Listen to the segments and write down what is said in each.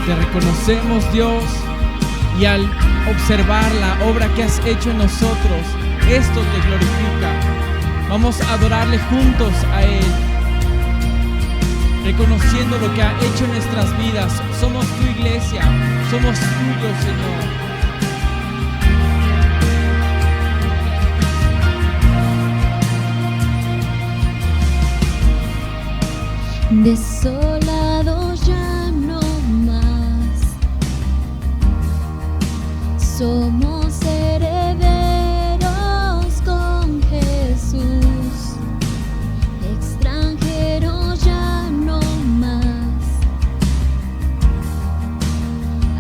Te reconocemos, Dios, y al observar la obra que has hecho en nosotros, esto te glorifica. Vamos a adorarle juntos a Él, reconociendo lo que ha hecho en nuestras vidas. Somos tu iglesia, somos tuyos, Señor. Desolados ya no más, somos herederos con Jesús, extranjeros ya no más,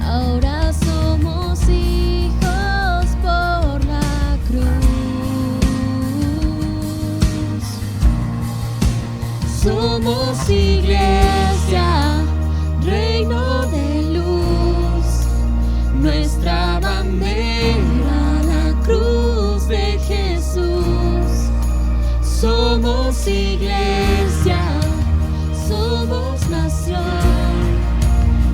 ahora somos hijos por la cruz. Somos iglesia, reino de luz, nuestra bandera, la cruz de Jesús. Somos iglesia, somos nación,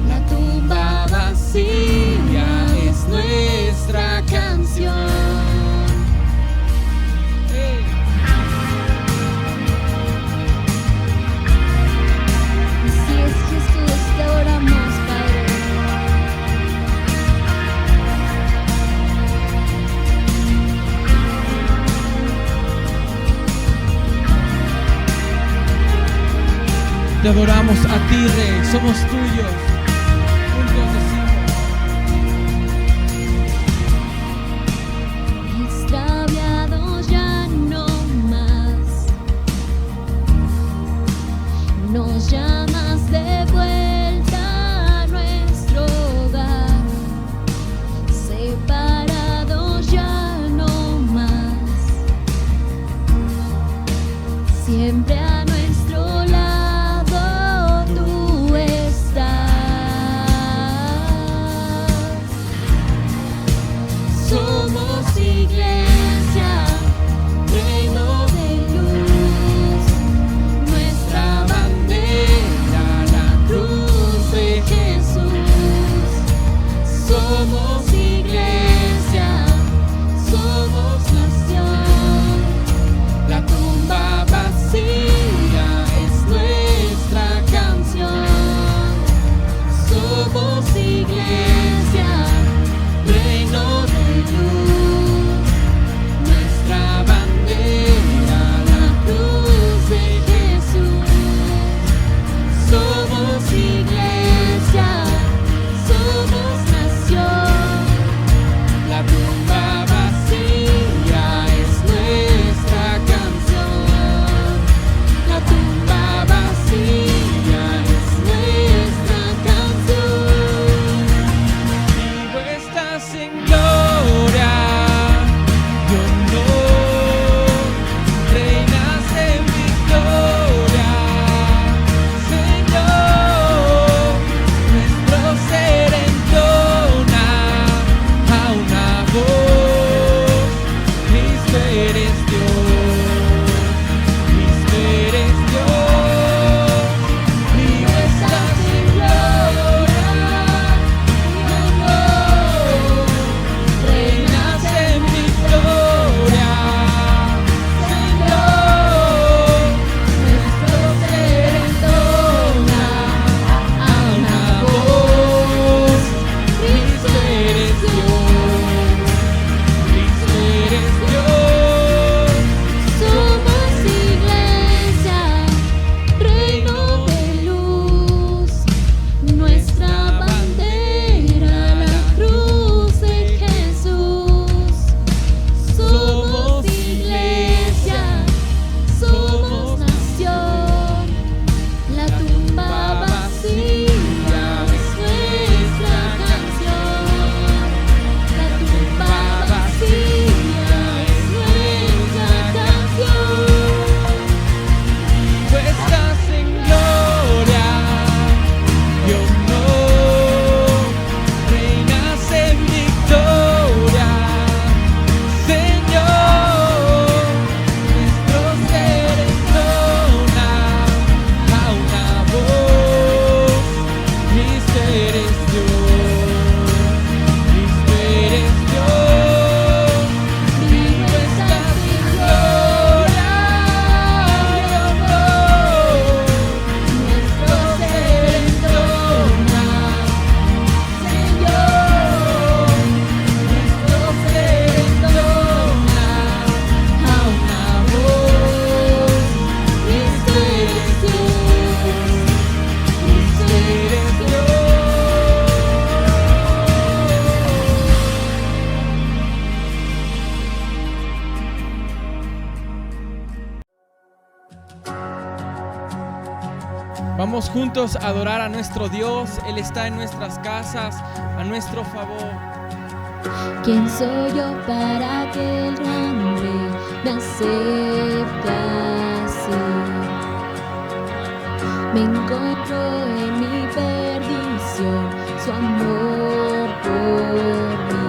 la tumba vacía es nuestra canción. Te adoramos a ti, Rey, somos tuyos. Juntos decimos: extraviados ya no más, nos llamas de vuelta a nuestro hogar. Separados ya no más, siempre a nuestro lado tú estás. Vamos juntos a adorar a nuestro Dios. Él está en nuestras casas, a nuestro favor. ¿Quién soy yo para que el gran Rey me acepte así? Me encontró en mi perdición su amor por mí,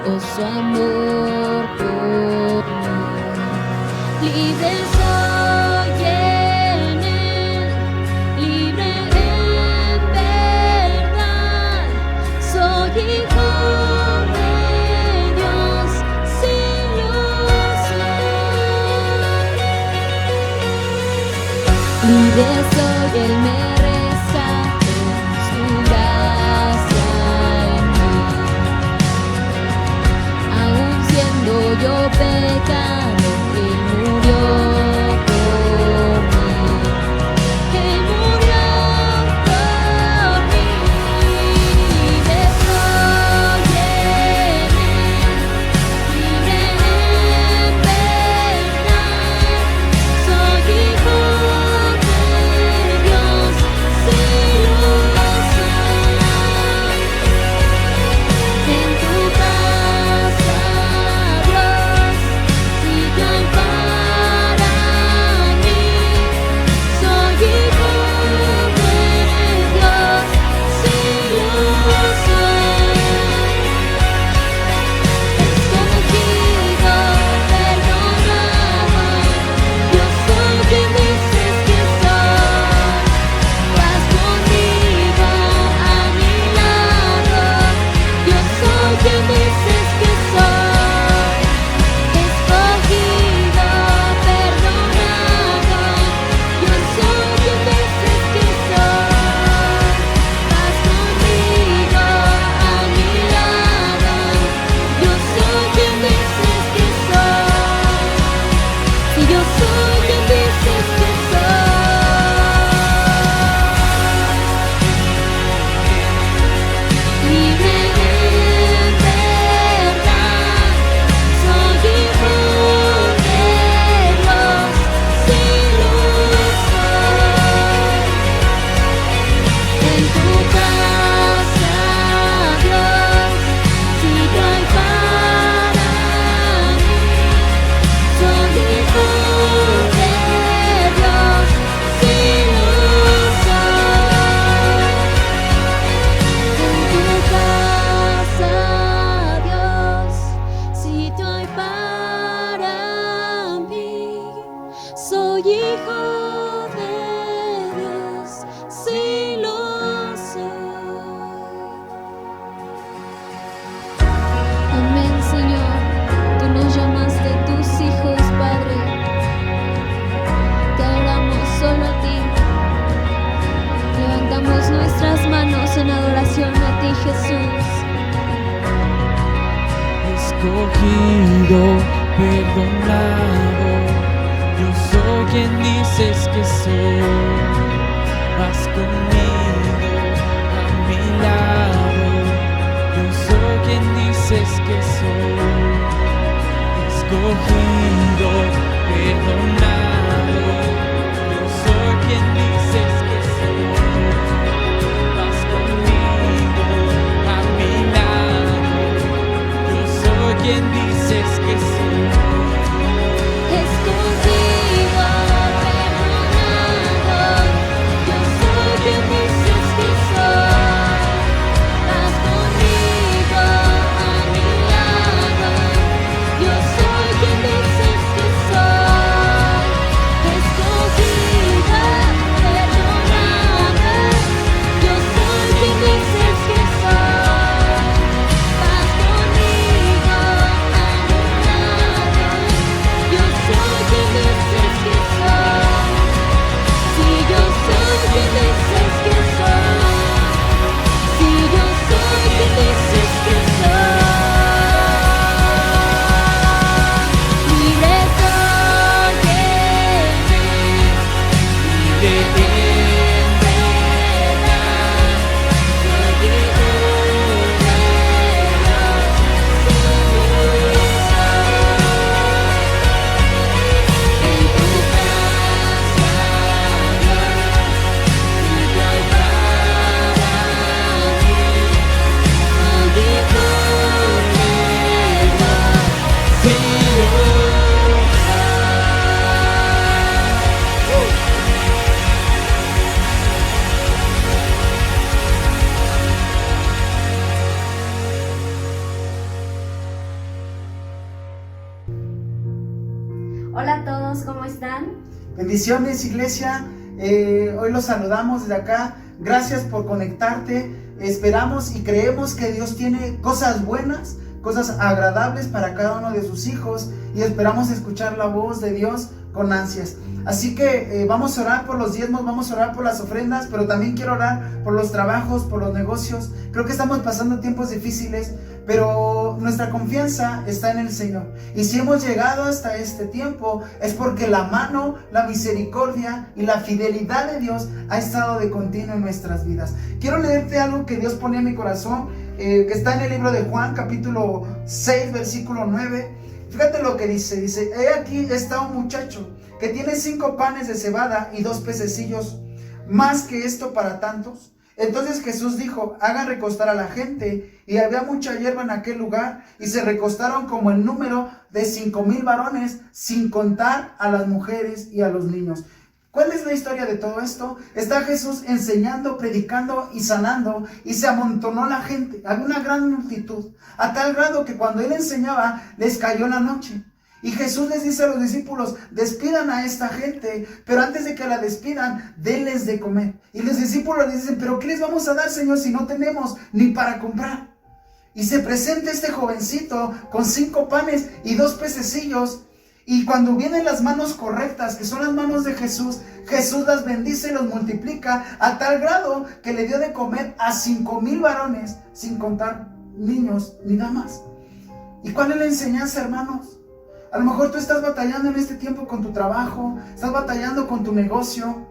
oh su amor por mí. Libre soy en él, libre en verdad, soy hijo de Dios, sí lo soy. Libre soy, él me rescató, su gracia en mí. Aún siendo yo pecador, él murió por mí. Él murió por mí. Libre soy en él, libre en verdad, soy hijo de Dios, sí lo soy. En tu casa, Dios, si yo hay para mí, soy hijo de Dios, sí lo soy. Escogido, perdonado, yo soy quien dices que soy. Vas conmigo a mi lado, yo soy quien dices que soy. Escogido, perdonado, yo soy quien dices que soy. Vas conmigo a mi lado, yo soy quien dices que soy. Si yo soy quien dices que soy. Libre en verdad, soy hijo de Dios, sí lo soy. En tu casa, Dios, si yo hay para mí, soy hijo de Dios, sí lo soy. En tu casa, Dios, si yo hay para mí, soy hijo de Dios, sí lo soy. Amén, Señor. Tú nos llamaste tus hijos, Padre. Te adoramos solo a ti. Levantamos nuestras manos en adoración a ti, Jesús. Escogido, perdonado, yo soy quien dices que soy. Vas conmigo a mi lado, yo soy quien dices que soy. Escogido, perdonado, yo soy quien dices que soy. Vas conmigo a mi lado, yo soy quien dices que soy. Escogido, perdonado, yo soy quien dices que soy. Vas conmigo a mi lado, yo soy quien dices que soy. están? Bendiciones, iglesia. Hoy los saludamos desde acá. Gracias por conectarte. Esperamos y creemos que Dios tiene cosas buenas, cosas agradables para cada uno de sus hijos, y esperamos escuchar la voz de Dios con ansias. Así que vamos a orar por los diezmos, vamos a orar por las ofrendas, pero también quiero orar por los trabajos, por los negocios. Creo que estamos pasando tiempos difíciles, pero nuestra confianza está en el Señor. Y si hemos llegado hasta este tiempo, es porque la mano, la misericordia y la fidelidad de Dios ha estado de continuo en nuestras vidas. Quiero leerte algo que Dios ponía en mi corazón, que está en el libro de Juan, capítulo 6, versículo 9. Fíjate lo que dice. Dice: he aquí está un muchacho que tiene 5 panes de cebada y 2 pececillos, más que esto para tantos. Entonces Jesús dijo: hagan recostar a la gente. Y había mucha hierba en aquel lugar, y se recostaron como el número de 5,000 varones, sin contar a las mujeres y a los niños. ¿Cuál es la historia de todo esto? Está Jesús enseñando, predicando y sanando, y se amontonó la gente. Había una gran multitud, a tal grado que cuando él enseñaba, les cayó la noche. Y Jesús les dice a los discípulos: despidan a esta gente, pero antes de que la despidan, denles de comer. Y los discípulos les dicen: ¿pero qué les vamos a dar, Señor, si no tenemos ni para comprar? Y se presenta este jovencito con 5 panes y 2 pececillos. Y cuando vienen las manos correctas, que son las manos de Jesús, Jesús las bendice y los multiplica a tal grado que le dio de comer a 5,000 varones, sin contar niños ni damas. ¿Y cuál es la enseñanza, hermanos? A lo mejor tú estás batallando en este tiempo con tu trabajo, estás batallando con tu negocio,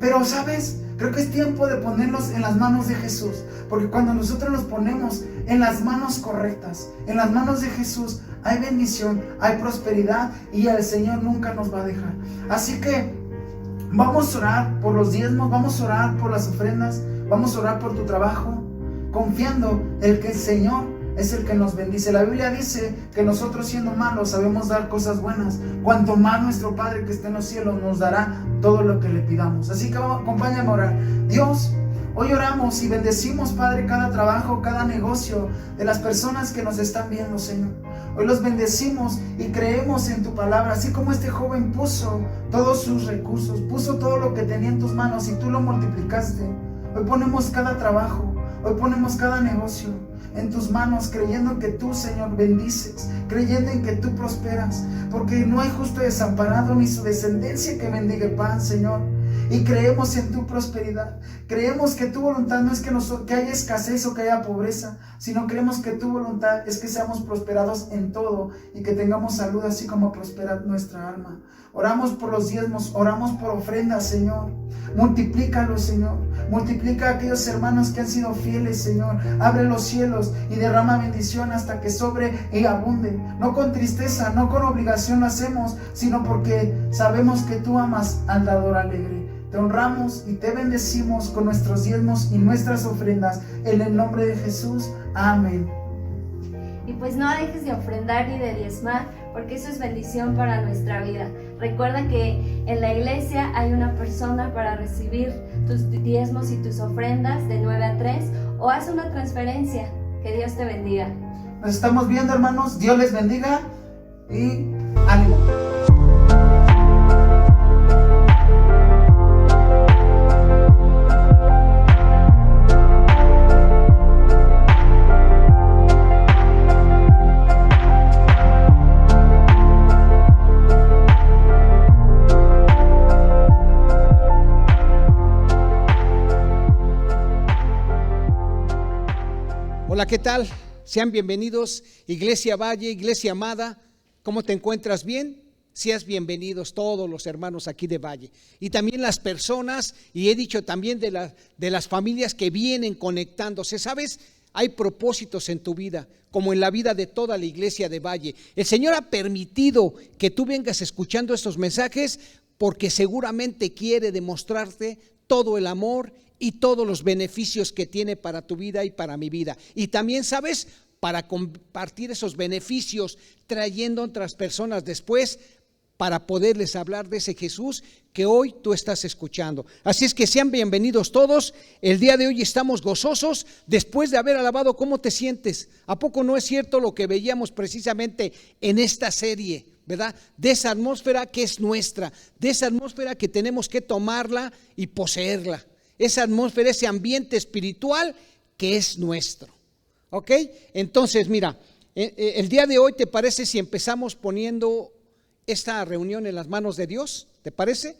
pero ¿sabes? Creo que es tiempo de ponerlos en las manos de Jesús, porque cuando nosotros los ponemos en las manos correctas, en las manos de Jesús, hay bendición, hay prosperidad, y el Señor nunca nos va a dejar. Así que vamos a orar por los diezmos, vamos a orar por las ofrendas, vamos a orar por tu trabajo, confiando en que el Señor es el que nos bendice. La Biblia dice que nosotros, siendo malos, sabemos dar cosas buenas. Cuanto más nuestro Padre que está en los cielos nos dará todo lo que le pidamos. Así que acompáñame a orar. Dios, hoy oramos y bendecimos, Padre, cada trabajo, cada negocio de las personas que nos están viendo, Señor. Hoy los bendecimos y creemos en tu palabra. Así como este joven puso todos sus recursos, puso todo lo que tenía en tus manos y tú lo multiplicaste. Hoy ponemos cada trabajo, hoy ponemos cada negocio en tus manos, creyendo que tú, Señor, bendices, creyendo en que tú prosperas, porque no hay justo desamparado ni su descendencia que mendigue pan, Señor. Y creemos en tu prosperidad. Creemos que tu voluntad no es que haya escasez o que haya pobreza, sino creemos que tu voluntad es que seamos prosperados en todo y que tengamos salud, así como prospera nuestra alma. Oramos por los diezmos, oramos por ofrendas, Señor. Multiplícalo, Señor. Multiplica a aquellos hermanos que han sido fieles, Señor. Abre los cielos y derrama bendición hasta que sobre y abunde. No con tristeza, no con obligación lo hacemos, sino porque sabemos que tú amas al dador alegre. Te honramos y te bendecimos con nuestros diezmos y nuestras ofrendas. En el nombre de Jesús. Amén. Y pues no dejes de ofrendar ni de diezmar, porque eso es bendición para nuestra vida. Recuerda que en la iglesia hay una persona para recibir tus diezmos y tus ofrendas de 9 a 3, o haz una transferencia. Que Dios te bendiga. Nos estamos viendo, hermanos. Dios les bendiga y ánimo. Hola, ¿qué tal? Sean bienvenidos, Iglesia Valle, Iglesia amada. ¿Cómo te encuentras? ¿Bien? Seas bienvenidos todos los hermanos aquí de Valle. Y también las personas, y he dicho también de las familias que vienen conectándose. ¿Sabes? Hay propósitos en tu vida, como en la vida de toda la iglesia de Valle. El Señor ha permitido que tú vengas escuchando estos mensajes porque seguramente quiere demostrarte todo el amor y todos los beneficios que tiene para tu vida y para mi vida. Y también, ¿sabes?, para compartir esos beneficios, trayendo a otras personas después, para poderles hablar de ese Jesús que hoy tú estás escuchando. Así es que sean bienvenidos todos. El día de hoy estamos gozosos después de haber alabado. ¿Cómo te sientes? ¿A poco no es cierto lo que veíamos precisamente en esta serie ¿verdad? De esa atmósfera que es nuestra, de esa atmósfera que tenemos que tomarla y poseerla, esa atmósfera, ese ambiente espiritual que es nuestro, ¿ok? Entonces, mira, el día de hoy, ¿te parece si empezamos poniendo esta reunión en las manos de Dios? ¿Te parece?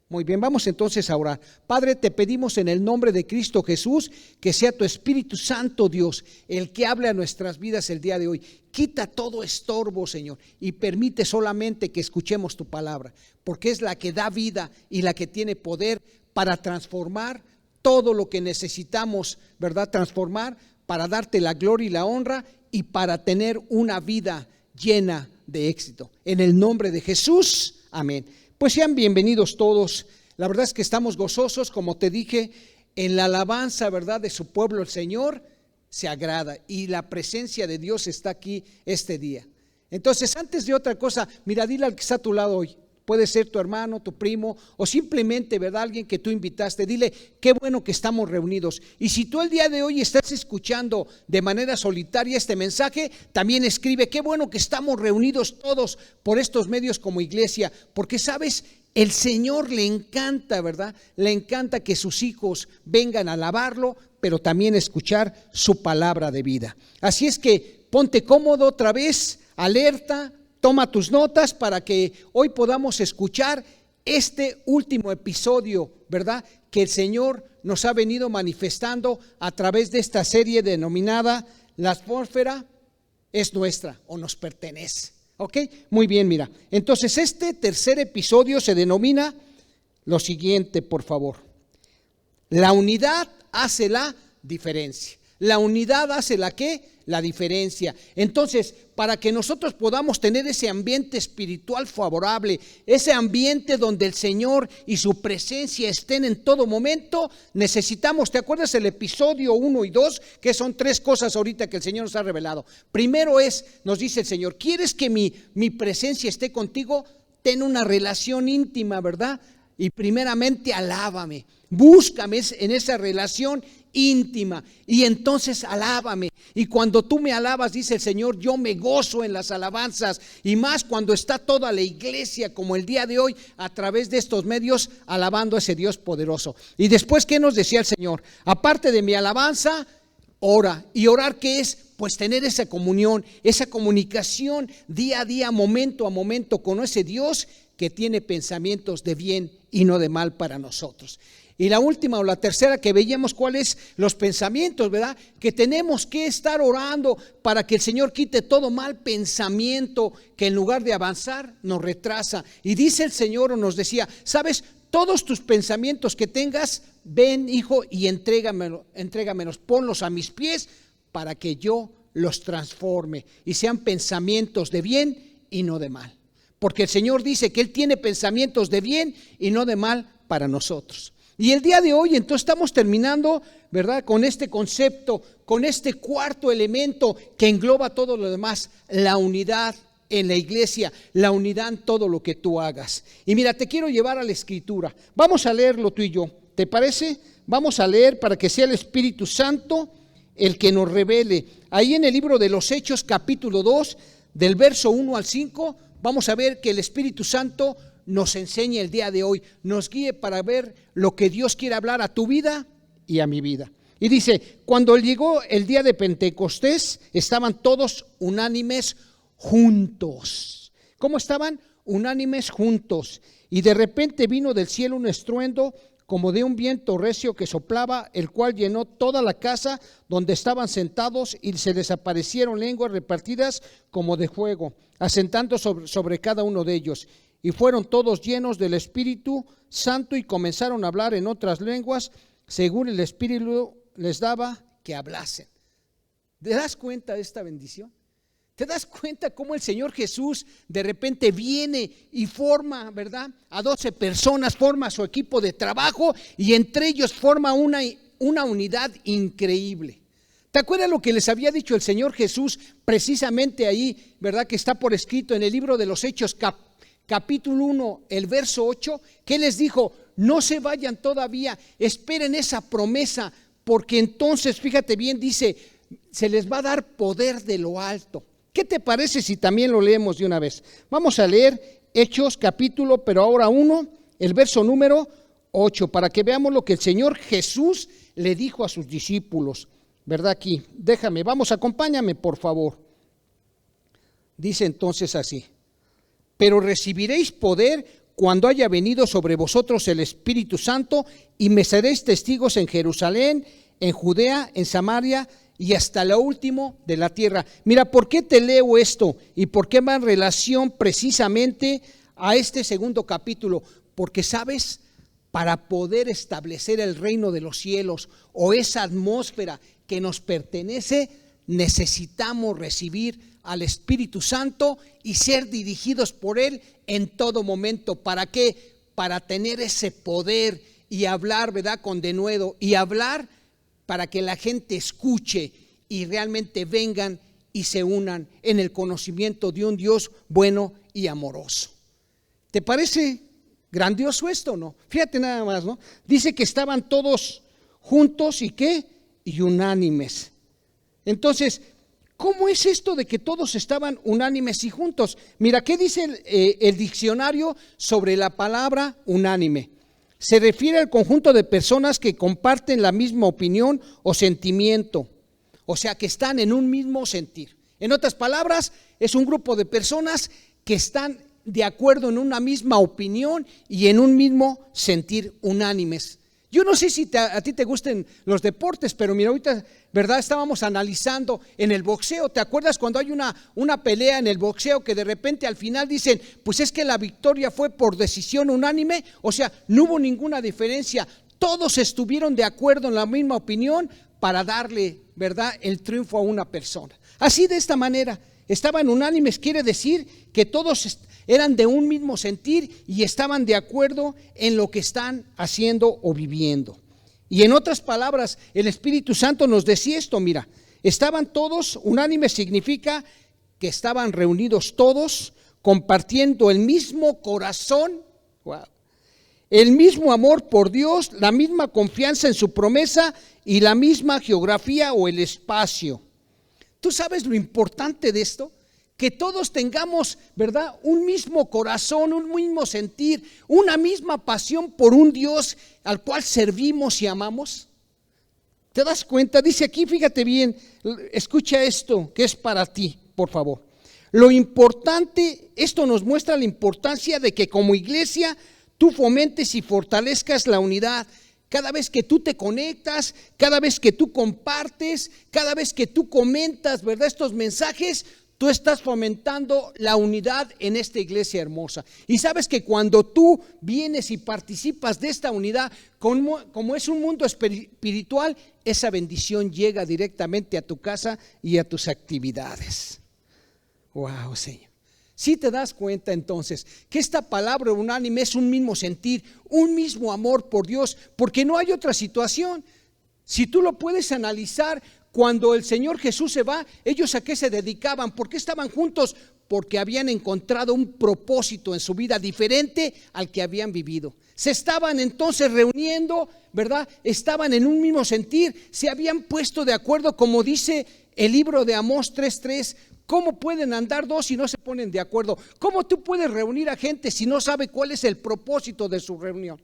Muy bien, vamos entonces a orar. Padre, te pedimos en el nombre de Cristo Jesús que sea tu Espíritu Santo, Dios, el que hable a nuestras vidas el día de hoy. Quita todo estorbo, Señor, y permite solamente que escuchemos tu palabra, porque es la que da vida y la que tiene poder para transformar todo lo que necesitamos, ¿verdad? Transformar para darte la gloria y la honra y para tener una vida llena de éxito. En el nombre de Jesús, amén. Pues sean bienvenidos todos. La verdad es que estamos gozosos, como te dije, en la alabanza, ¿verdad?, de su pueblo. El Señor se agrada y la presencia de Dios está aquí este día. Entonces, antes de otra cosa, mira, dile al que está a tu lado hoy. Puede ser tu hermano, tu primo o simplemente, ¿verdad?, alguien que tú invitaste. Dile, qué bueno que estamos reunidos. Y si tú el día de hoy estás escuchando de manera solitaria este mensaje, también escribe, qué bueno que estamos reunidos todos por estos medios como iglesia. Porque, ¿sabes? El Señor le encanta, ¿verdad? Le encanta que sus hijos vengan a alabarlo, pero también escuchar su palabra de vida. Así es que ponte cómodo otra vez, alerta. Toma tus notas para que hoy podamos escuchar este último episodio, ¿verdad?, que el Señor nos ha venido manifestando a través de esta serie denominada La atmósfera es nuestra o nos pertenece. ¿Ok? Muy bien, mira. Entonces este tercer episodio se denomina lo siguiente, por favor. La unidad hace la diferencia. La unidad hace la ¿qué? La diferencia. Entonces, para que nosotros podamos tener ese ambiente espiritual favorable, ese ambiente donde el Señor y su presencia estén en todo momento, necesitamos, ¿te acuerdas el episodio 1 y 2? Que son 3 cosas ahorita que el Señor nos ha revelado. Primero nos dice el Señor, ¿quieres que mi presencia esté contigo? Ten una relación íntima, ¿verdad? Y primeramente alábame, búscame en esa relación íntima y entonces alábame. Y cuando tú me alabas, dice el Señor, yo me gozo en las alabanzas, y más cuando está toda la iglesia como el día de hoy a través de estos medios alabando a ese Dios poderoso. Y después, ¿qué nos decía el Señor? Aparte de mi alabanza, ora. ¿Y orar qué es? Pues tener esa comunión, esa comunicación día a día, momento a momento con ese Dios que tiene pensamientos de bien y no de mal para nosotros. Y la última o la tercera que veíamos, ¿cuáles? Los pensamientos, ¿verdad? Que tenemos que estar orando para que el Señor quite todo mal pensamiento que en lugar de avanzar nos retrasa. Y dice el Señor, o nos decía, ¿sabes? Todos tus pensamientos que tengas, ven, hijo, y entrégamelos, ponlos a mis pies para que yo los transforme y sean pensamientos de bien y no de mal. Porque el Señor dice que Él tiene pensamientos de bien y no de mal para nosotros. Y el día de hoy entonces estamos terminando, ¿verdad?, con este concepto, con este cuarto elemento que engloba todo lo demás, la unidad en la iglesia, la unidad en todo lo que tú hagas. Y mira, te quiero llevar a la Escritura. Vamos a leerlo tú y yo, ¿te parece? Vamos a leer para que sea el Espíritu Santo el que nos revele. Ahí en el libro de los Hechos, capítulo 2, del verso 1 al 5, vamos a ver que el Espíritu Santo nos enseña el día de hoy, nos guíe para ver lo que Dios quiere hablar a tu vida y a mi vida. Y dice, cuando llegó el día de Pentecostés, estaban todos unánimes juntos. ¿Cómo estaban? Unánimes juntos. Y de repente vino del cielo un estruendo como de un viento recio que soplaba, el cual llenó toda la casa donde estaban sentados, y se les aparecieron lenguas repartidas como de fuego, asentando sobre cada uno de ellos. Y fueron todos llenos del Espíritu Santo y comenzaron a hablar en otras lenguas, según el Espíritu les daba que hablasen. ¿Te das cuenta de esta bendición? ¿Te das cuenta cómo el Señor Jesús de repente viene y forma, ¿verdad?, a 12 personas, forma su equipo de trabajo y entre ellos forma una unidad increíble? ¿Te acuerdas lo que les había dicho el Señor Jesús precisamente ahí, ¿verdad?, que está por escrito en el libro de los Hechos, capítulo 1, el verso 8, que les dijo, no se vayan todavía, esperen esa promesa, porque entonces, fíjate bien, dice, se les va a dar poder de lo alto. ¿Qué te parece si también lo leemos de una vez? Vamos a leer Hechos capítulo, pero ahora 1, el verso número 8, para que veamos lo que el Señor Jesús le dijo a sus discípulos, ¿verdad? Aquí, acompáñame por favor. Dice entonces así: pero recibiréis poder cuando haya venido sobre vosotros el Espíritu Santo, y me seréis testigos en Jerusalén, en Judea, en Samaria y hasta lo último de la tierra. Mira, ¿por qué te leo esto? ¿Y por qué va en relación precisamente a este segundo capítulo? Porque, ¿sabes? Para poder establecer el reino de los cielos o esa atmósfera que nos pertenece, necesitamos recibir al Espíritu Santo y ser dirigidos por Él en todo momento. ¿Para qué? Para tener ese poder y hablar, ¿verdad? Con denuedo, y hablar para que la gente escuche y realmente vengan y se unan en el conocimiento de un Dios bueno y amoroso. ¿Te parece grandioso esto, no? Fíjate nada más, ¿no? Dice que estaban todos juntos y ¿qué? Y unánimes. Entonces, ¿cómo es esto de que todos estaban unánimes y juntos? Mira, ¿qué dice el diccionario sobre la palabra unánime? Se refiere al conjunto de personas que comparten la misma opinión o sentimiento, o sea, que están en un mismo sentir. En otras palabras, es un grupo de personas que están de acuerdo en una misma opinión y en un mismo sentir, unánimes. Yo no sé si a ti te gusten los deportes, pero mira, ahorita, ¿verdad? Estábamos analizando en el boxeo. ¿Te acuerdas cuando hay una pelea en el boxeo que de repente al final dicen, pues es que la victoria fue por decisión unánime? O sea, no hubo ninguna diferencia. Todos estuvieron de acuerdo en la misma opinión para darle, ¿verdad?, el triunfo a una persona. Así, de esta manera, estaban unánimes, quiere decir que todos eran de un mismo sentir y estaban de acuerdo en lo que están haciendo o viviendo. Y en otras palabras, el Espíritu Santo nos decía esto, mira, estaban todos unánimes, significa que estaban reunidos todos, compartiendo el mismo corazón, wow, el mismo amor por Dios, la misma confianza en su promesa y la misma geografía o el espacio. ¿Tú sabes lo importante de esto? Que todos tengamos, ¿verdad?, un mismo corazón, un mismo sentir, una misma pasión por un Dios al cual servimos y amamos. ¿Te das cuenta? Dice aquí, fíjate bien, escucha esto que es para ti, por favor. Lo importante, esto nos muestra la importancia de que como iglesia tú fomentes y fortalezcas la unidad. Cada vez que tú te conectas, cada vez que tú compartes, cada vez que tú comentas, ¿verdad?, estos mensajes, tú estás fomentando la unidad en esta iglesia hermosa. Y sabes que cuando tú vienes y participas de esta unidad, como es un mundo espiritual, esa bendición llega directamente a tu casa y a tus actividades. Wow, Señor. Si te das cuenta entonces que esta palabra unánime es un mismo sentir, un mismo amor por Dios, porque no hay otra situación. Si tú lo puedes analizar, cuando el Señor Jesús se va, ¿ellos a qué se dedicaban? ¿Por qué estaban juntos? Porque habían encontrado un propósito en su vida diferente al que habían vivido. Se estaban entonces reuniendo, ¿verdad? Estaban en un mismo sentir, se habían puesto de acuerdo, como dice el libro de Amós 3:3. ¿Cómo pueden andar dos si no se ponen de acuerdo? ¿Cómo tú puedes reunir a gente si no sabe cuál es el propósito de su reunión?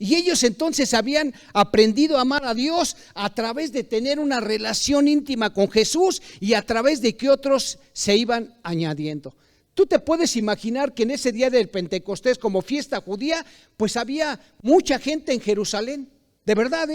Y ellos entonces habían aprendido a amar a Dios a través de tener una relación íntima con Jesús y a través de que otros se iban añadiendo. Tú te puedes imaginar que en ese día del Pentecostés, como fiesta judía, pues había mucha gente en Jerusalén. De verdad,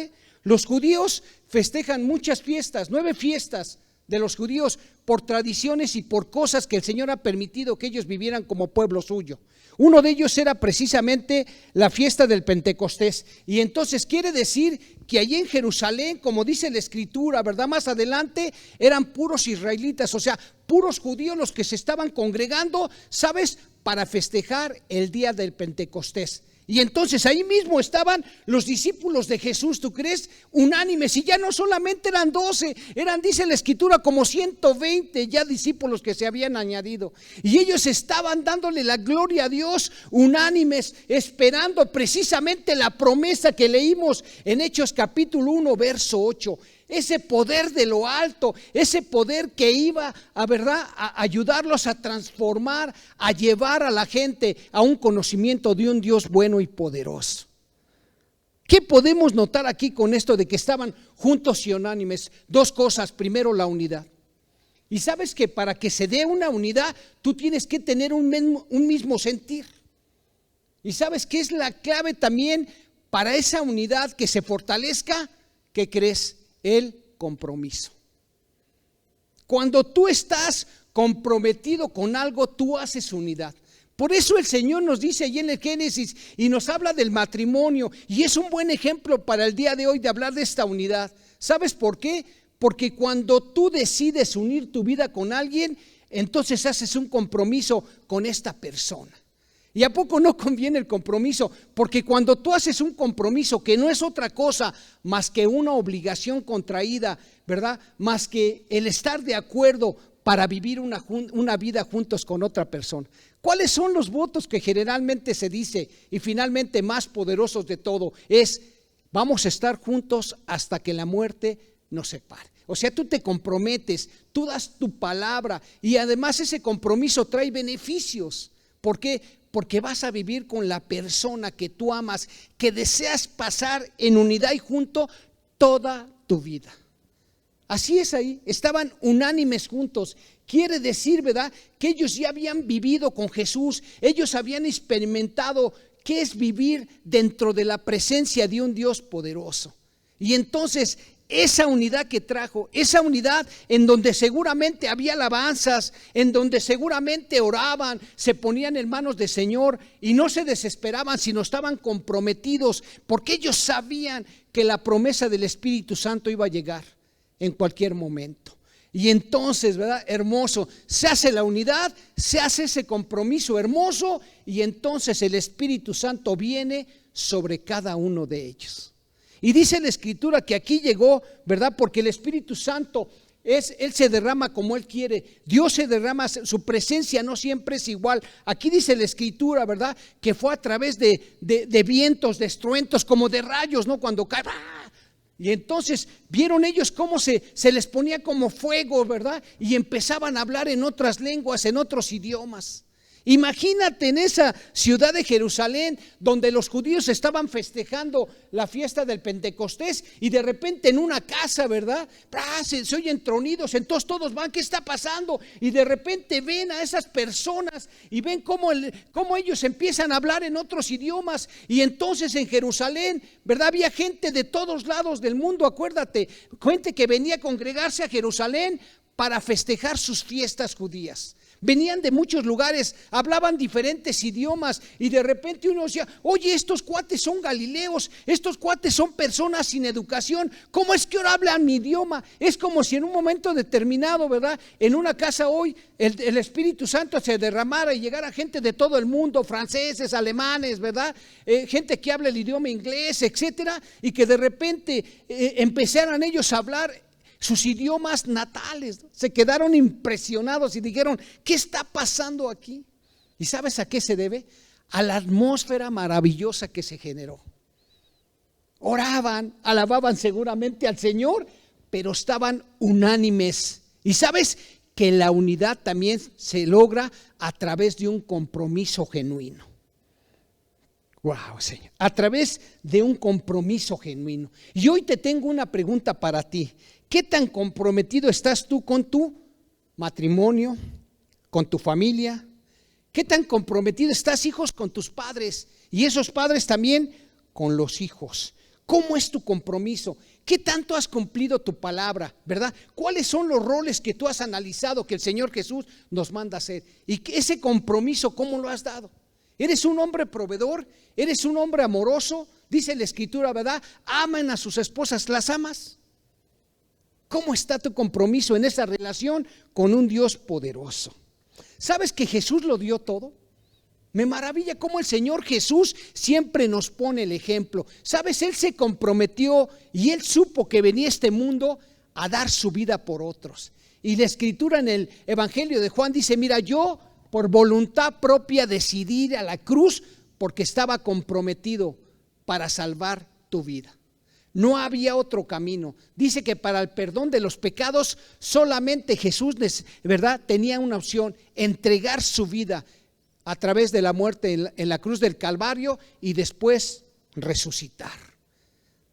los judíos festejan muchas fiestas, 9 fiestas de los judíos por tradiciones y por cosas que el Señor ha permitido que ellos vivieran como pueblo suyo. Uno de ellos era precisamente la fiesta del Pentecostés. Y entonces quiere decir que allí en Jerusalén, como dice la Escritura, ¿verdad?, más adelante, eran puros israelitas, o sea, puros judíos los que se estaban congregando, ¿sabes?, para festejar el día del Pentecostés. Y entonces ahí mismo estaban los discípulos de Jesús, ¿tú crees? Unánimes, y ya no solamente eran 12, eran, dice la Escritura, como 120 ya discípulos que se habían añadido. Y ellos estaban dándole la gloria a Dios, unánimes, esperando precisamente la promesa que leímos en Hechos capítulo 1, verso 8. ese poder de lo alto, ese poder que iba a ayudarlos a transformar, a llevar a la gente a un conocimiento de un Dios bueno y poderoso. ¿Qué podemos notar aquí con esto de que estaban juntos y unánimes? Dos cosas. Primero, la unidad. Y sabes que para que se dé una unidad, tú tienes que tener un mismo sentir. Y sabes que es la clave también para esa unidad que se fortalezca. ¿Qué crees? El compromiso. Cuando tú estás comprometido con algo, tú haces unidad. Por eso el Señor nos dice allí en el Génesis y nos habla del matrimonio, y es un buen ejemplo para el día de hoy de hablar de esta unidad. ¿Sabes por qué? Porque cuando tú decides unir tu vida con alguien, entonces haces un compromiso con esta persona. ¿Y a poco no conviene el compromiso? Porque cuando tú haces un compromiso que no es otra cosa más que una obligación contraída, ¿verdad? Más que el estar de acuerdo para vivir una vida juntos con otra persona. ¿Cuáles son los votos que generalmente se dice y finalmente más poderosos de todo? Es: vamos a estar juntos hasta que la muerte nos separe. O sea, tú te comprometes, tú das tu palabra y además ese compromiso trae beneficios. ¿Por qué? Porque vas a vivir con la persona que tú amas, que deseas pasar en unidad y junto toda tu vida. Así es ahí, estaban unánimes juntos. Quiere decir, ¿verdad?, que ellos ya habían vivido con Jesús, ellos habían experimentado qué es vivir dentro de la presencia de un Dios poderoso. Y entonces esa unidad que trajo, esa unidad en donde seguramente había alabanzas, en donde seguramente oraban, se ponían en manos del Señor y no se desesperaban, sino estaban comprometidos, porque ellos sabían que la promesa del Espíritu Santo iba a llegar en cualquier momento. Y entonces, ¿verdad? Hermoso, se hace la unidad, se hace ese compromiso hermoso y entonces el Espíritu Santo viene sobre cada uno de ellos. Y dice la Escritura que aquí llegó, ¿verdad? Porque el Espíritu Santo Él se derrama como Él quiere. Dios se derrama, su presencia no siempre es igual. Aquí dice la Escritura, ¿verdad?, que fue a través de vientos, de estruendos, como de rayos, ¿no? Cuando cae, ¡ah! Y entonces vieron ellos cómo se les ponía como fuego, ¿verdad? Y empezaban a hablar en otras lenguas, en otros idiomas. Imagínate en esa ciudad de Jerusalén donde los judíos estaban festejando la fiesta del Pentecostés y de repente en una casa, ¿verdad?, se oyen tronidos, entonces todos van, ¿qué está pasando? Y de repente ven a esas personas y ven cómo ellos empiezan a hablar en otros idiomas. Y entonces en Jerusalén, ¿verdad?, había gente de todos lados del mundo, acuérdate, gente que venía a congregarse a Jerusalén para festejar sus fiestas judías. Venían de muchos lugares, hablaban diferentes idiomas y de repente uno decía, oye, estos cuates son galileos, estos cuates son personas sin educación, ¿cómo es que ahora hablan mi idioma? Es como si en un momento determinado, ¿verdad?, en una casa hoy el Espíritu Santo se derramara y llegara gente de todo el mundo, franceses, alemanes, ¿verdad?, gente que habla el idioma inglés, etcétera, y que de repente empezaran ellos a hablar sus idiomas natales. Se quedaron impresionados y dijeron, ¿qué está pasando aquí? ¿Y sabes a qué se debe? A la atmósfera maravillosa que se generó. Oraban, alababan seguramente al Señor, pero estaban unánimes. Y sabes que la unidad también se logra a través de un compromiso genuino. Wow, Señor, a través de un compromiso genuino. Y hoy te tengo una pregunta para ti. ¿Qué tan comprometido estás tú con tu matrimonio, con tu familia? ¿Qué tan comprometido estás, hijos, con tus padres? Y esos padres también con los hijos. ¿Cómo es tu compromiso? ¿Qué tanto has cumplido tu palabra, verdad? ¿Cuáles son los roles que tú has analizado que el Señor Jesús nos manda hacer? Y ese compromiso, ¿cómo lo has dado? ¿Eres un hombre proveedor? ¿Eres un hombre amoroso? Dice la Escritura, ¿verdad? Aman a sus esposas, ¿las amas? ¿Cómo está tu compromiso en esa relación con un Dios poderoso? ¿Sabes que Jesús lo dio todo? Me maravilla cómo el Señor Jesús siempre nos pone el ejemplo. ¿Sabes? Él se comprometió y Él supo que venía a este mundo a dar su vida por otros. Y la Escritura en el Evangelio de Juan dice, mira, yo por voluntad propia decidí ir a la cruz porque estaba comprometido para salvar tu vida. No había otro camino. Dice que para el perdón de los pecados solamente Jesús, ¿verdad?, tenía una opción: entregar su vida a través de la muerte en la cruz del Calvario y después resucitar.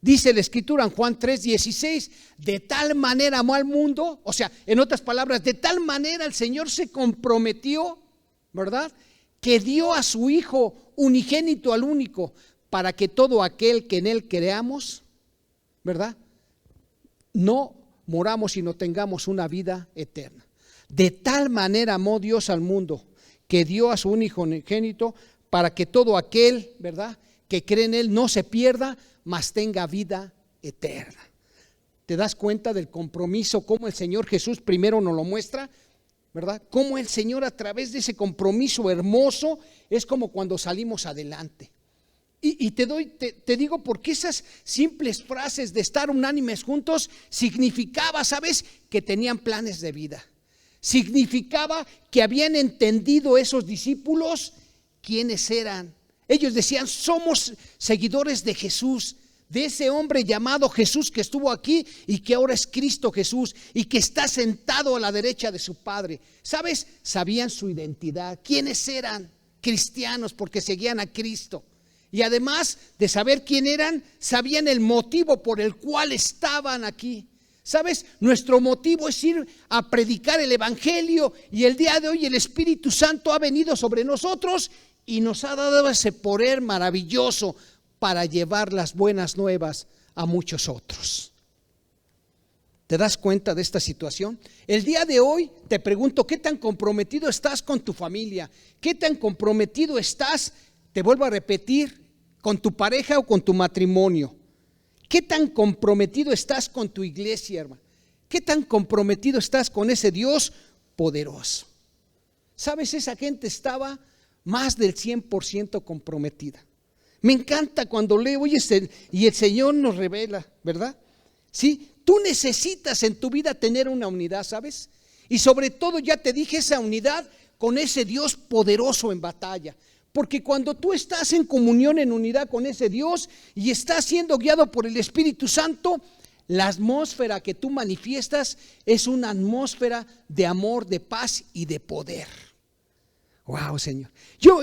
Dice la Escritura en Juan 3:16, de tal manera amó al mundo, o sea, en otras palabras, de tal manera el Señor se comprometió, ¿verdad?, que dio a su Hijo unigénito, al único, para que todo aquel que en Él creamos, ¿verdad?, no moramos, sino tengamos una vida eterna. De tal manera amó Dios al mundo, que dio a su único unigénito, para que todo aquel, ¿verdad?, que cree en Él no se pierda, mas tenga vida eterna. ¿Te das cuenta del compromiso? Cómo el Señor Jesús primero nos lo muestra, ¿verdad? Cómo el Señor, a través de ese compromiso hermoso, es como cuando salimos adelante. Y te digo, porque esas simples frases de estar unánimes juntos significaba, ¿sabes?, que tenían planes de vida. Significaba que habían entendido esos discípulos quiénes eran. Ellos decían: somos seguidores de Jesús, de ese hombre llamado Jesús que estuvo aquí y que ahora es Cristo Jesús y que está sentado a la derecha de su Padre. ¿Sabes? Sabían su identidad, quiénes eran cristianos porque seguían a Cristo. Y además de saber quién eran, sabían el motivo por el cual estaban aquí. ¿Sabes? Nuestro motivo es ir a predicar el Evangelio, y el día de hoy el Espíritu Santo ha venido sobre nosotros y nos ha dado ese poder maravilloso para llevar las buenas nuevas a muchos otros. ¿Te das cuenta de esta situación? El día de hoy te pregunto: ¿qué tan comprometido estás con tu familia? ¿Qué tan comprometido estás, te vuelvo a repetir, con tu pareja o con tu matrimonio? ¿Qué tan comprometido estás con tu iglesia, hermano? ¿Qué tan comprometido estás con ese Dios poderoso? ¿Sabes? Esa gente estaba más del 100% comprometida. Me encanta cuando leo, oye, y el Señor nos revela, ¿verdad? Sí, tú necesitas en tu vida tener una unidad, ¿sabes? Y sobre todo, ya te dije, esa unidad con ese Dios poderoso en batalla. Porque cuando tú estás en comunión, en unidad con ese Dios y estás siendo guiado por el Espíritu Santo, la atmósfera que tú manifiestas es una atmósfera de amor, de paz y de poder. Wow, Señor. Yo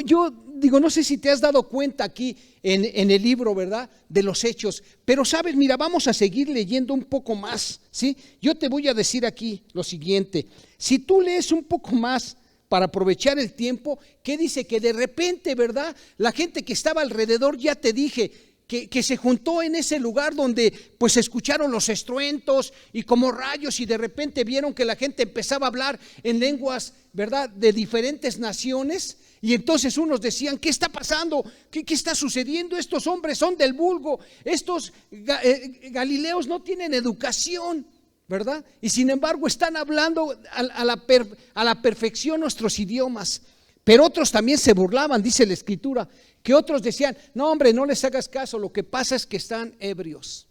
digo, no sé si te has dado cuenta aquí en el libro, ¿verdad?, de los Hechos, pero sabes, mira, vamos a seguir leyendo un poco más, ¿sí? Yo te voy a decir aquí lo siguiente: si tú lees un poco más para aprovechar el tiempo, ¿qué dice? Que de repente, ¿verdad?, la gente que estaba alrededor, ya te dije, que se juntó en ese lugar donde pues escucharon los estruendos y como rayos, y de repente vieron que la gente empezaba a hablar en lenguas, ¿verdad?, de diferentes naciones. Y entonces unos decían: ¿qué está pasando? ¿Qué está sucediendo? Estos hombres son del vulgo, estos galileos no tienen educación, ¿verdad? Y sin embargo están hablando a la perfección nuestros idiomas. Pero otros también se burlaban, dice la Escritura, que otros decían: no, hombre, no les hagas caso, lo que pasa es que están ebrios.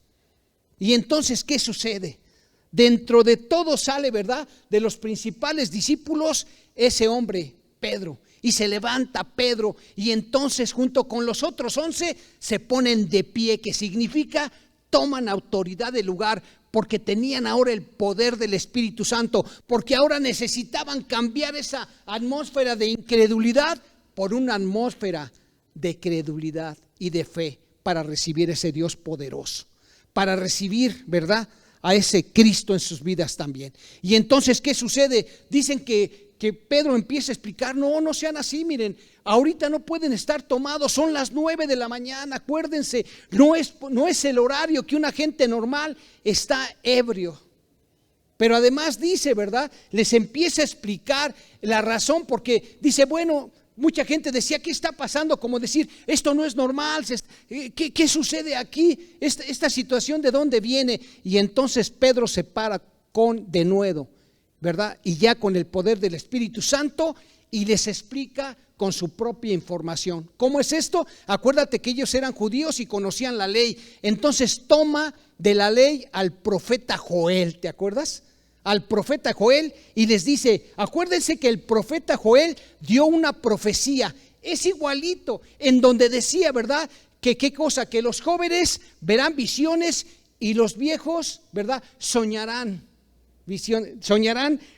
Y entonces, ¿qué sucede? Dentro de todo sale, ¿verdad?, de los principales discípulos, ese hombre, Pedro. Y se levanta Pedro, y entonces junto con los otros 11 se ponen de pie, que significa toman autoridad del lugar, porque tenían ahora el poder del Espíritu Santo, porque ahora necesitaban cambiar esa atmósfera de incredulidad por una atmósfera de credulidad y de fe, para recibir ese Dios poderoso, para recibir, ¿verdad?, a ese Cristo en sus vidas también. Y entonces, ¿qué sucede? Dicen que Pedro empieza a explicar: no sean así, miren, ahorita no pueden estar tomados, son las 9 de la mañana, acuérdense, no es el horario que una gente normal está ebrio. Pero además dice, ¿verdad?, les empieza a explicar la razón, porque dice, bueno, mucha gente decía: ¿qué está pasando? Como decir, esto no es normal, ¿qué sucede aquí? Esta situación, ¿de dónde viene? Y entonces Pedro se para con denuedo, ¿verdad?, y ya con el poder del Espíritu Santo, y les explica con su propia información. ¿Cómo es esto? Acuérdate que ellos eran judíos y conocían la ley. Entonces toma de la ley al profeta Joel, ¿te acuerdas? Al profeta Joel, y les dice: acuérdense que el profeta Joel dio una profecía, es igualito, en donde decía, ¿verdad?, que qué cosa, que los jóvenes verán visiones y los viejos, ¿verdad? Soñarán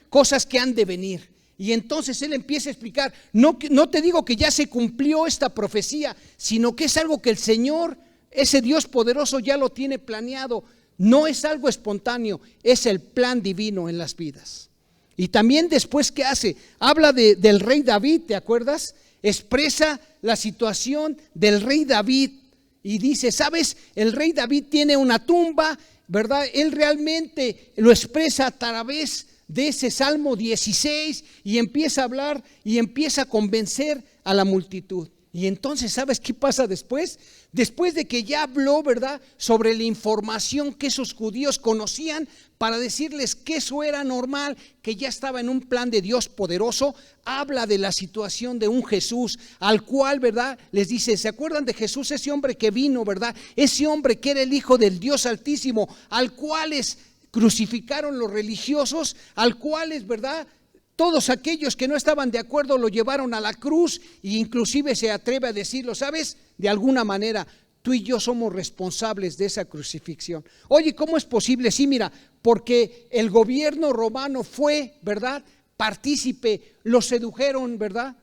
cosas que han de venir. Y entonces él empieza a explicar, no te digo que ya se cumplió esta profecía, sino que es algo que el Señor, ese Dios poderoso, ya lo tiene planeado. No es algo espontáneo, es el plan divino en las vidas. Y también después, ¿qué hace? Habla del rey David, ¿te acuerdas? Expresa la situación del rey David y dice, ¿sabes? El rey David tiene una tumba, ¿verdad? Él realmente lo expresa a través de ese Salmo 16 y empieza a hablar y empieza a convencer a la multitud. Y entonces, ¿sabes qué pasa después? Después de que ya habló, ¿verdad?, sobre la información que esos judíos conocían para decirles que eso era normal, que ya estaba en un plan de Dios poderoso, habla de la situación de un Jesús al cual, ¿verdad?, les dice, ¿se acuerdan de Jesús? Ese hombre que vino, ¿verdad? Ese hombre que era el Hijo del Dios Altísimo, al cual crucificaron los religiosos, al cual, ¿verdad?, todos aquellos que no estaban de acuerdo lo llevaron a la cruz, e inclusive se atreve a decirlo, ¿sabes? De alguna manera, tú y yo somos responsables de esa crucifixión. Oye, ¿cómo es posible? Sí, mira, porque el gobierno romano fue, ¿verdad?, partícipe, lo sedujeron, ¿verdad?,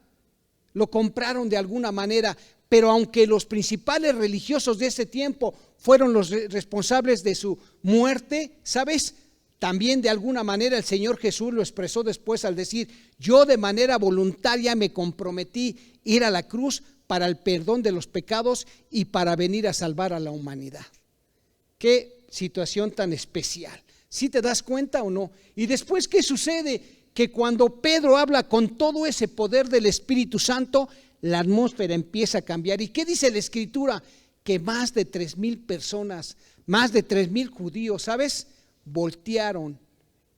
lo compraron de alguna manera, pero aunque los principales religiosos de ese tiempo fueron los responsables de su muerte, ¿sabes?, también de alguna manera el Señor Jesús lo expresó después al decir, yo de manera voluntaria me comprometí ir a la cruz para el perdón de los pecados y para venir a salvar a la humanidad. Qué situación tan especial. ¿Sí te das cuenta o no? Y después, ¿qué sucede? Que cuando Pedro habla con todo ese poder del Espíritu Santo, la atmósfera empieza a cambiar. ¿Y qué dice la Escritura? Que más de 3,000 personas, más de 3,000 judíos, ¿sabes?, voltearon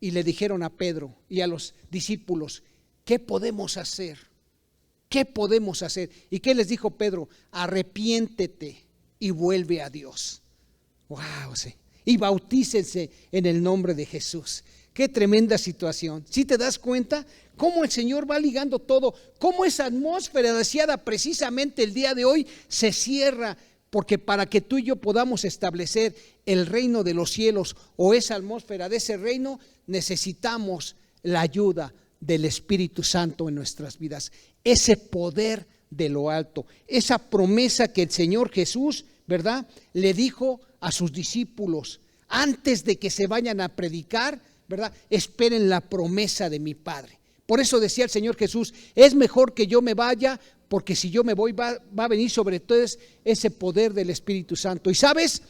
y le dijeron a Pedro y a los discípulos, ¿qué podemos hacer? ¿Qué podemos hacer? ¿Y qué les dijo Pedro? Arrepiéntete y vuelve a Dios. Wow, sí. Y bautícense en el nombre de Jesús. Qué tremenda situación. ¿Sí te das cuenta? Cómo el Señor va ligando todo, cómo esa atmósfera deseada precisamente el día de hoy se cierra. Porque para que tú y yo podamos establecer el reino de los cielos o esa atmósfera de ese reino, necesitamos la ayuda del Espíritu Santo en nuestras vidas. Ese poder de lo alto, esa promesa que el Señor Jesús, ¿verdad?, le dijo a sus discípulos antes de que se vayan a predicar, ¿verdad? Esperen la promesa de mi Padre. Por eso decía el Señor Jesús, es mejor que yo me vaya, porque si yo me voy va a venir sobre todos ese poder del Espíritu Santo. Y sabes,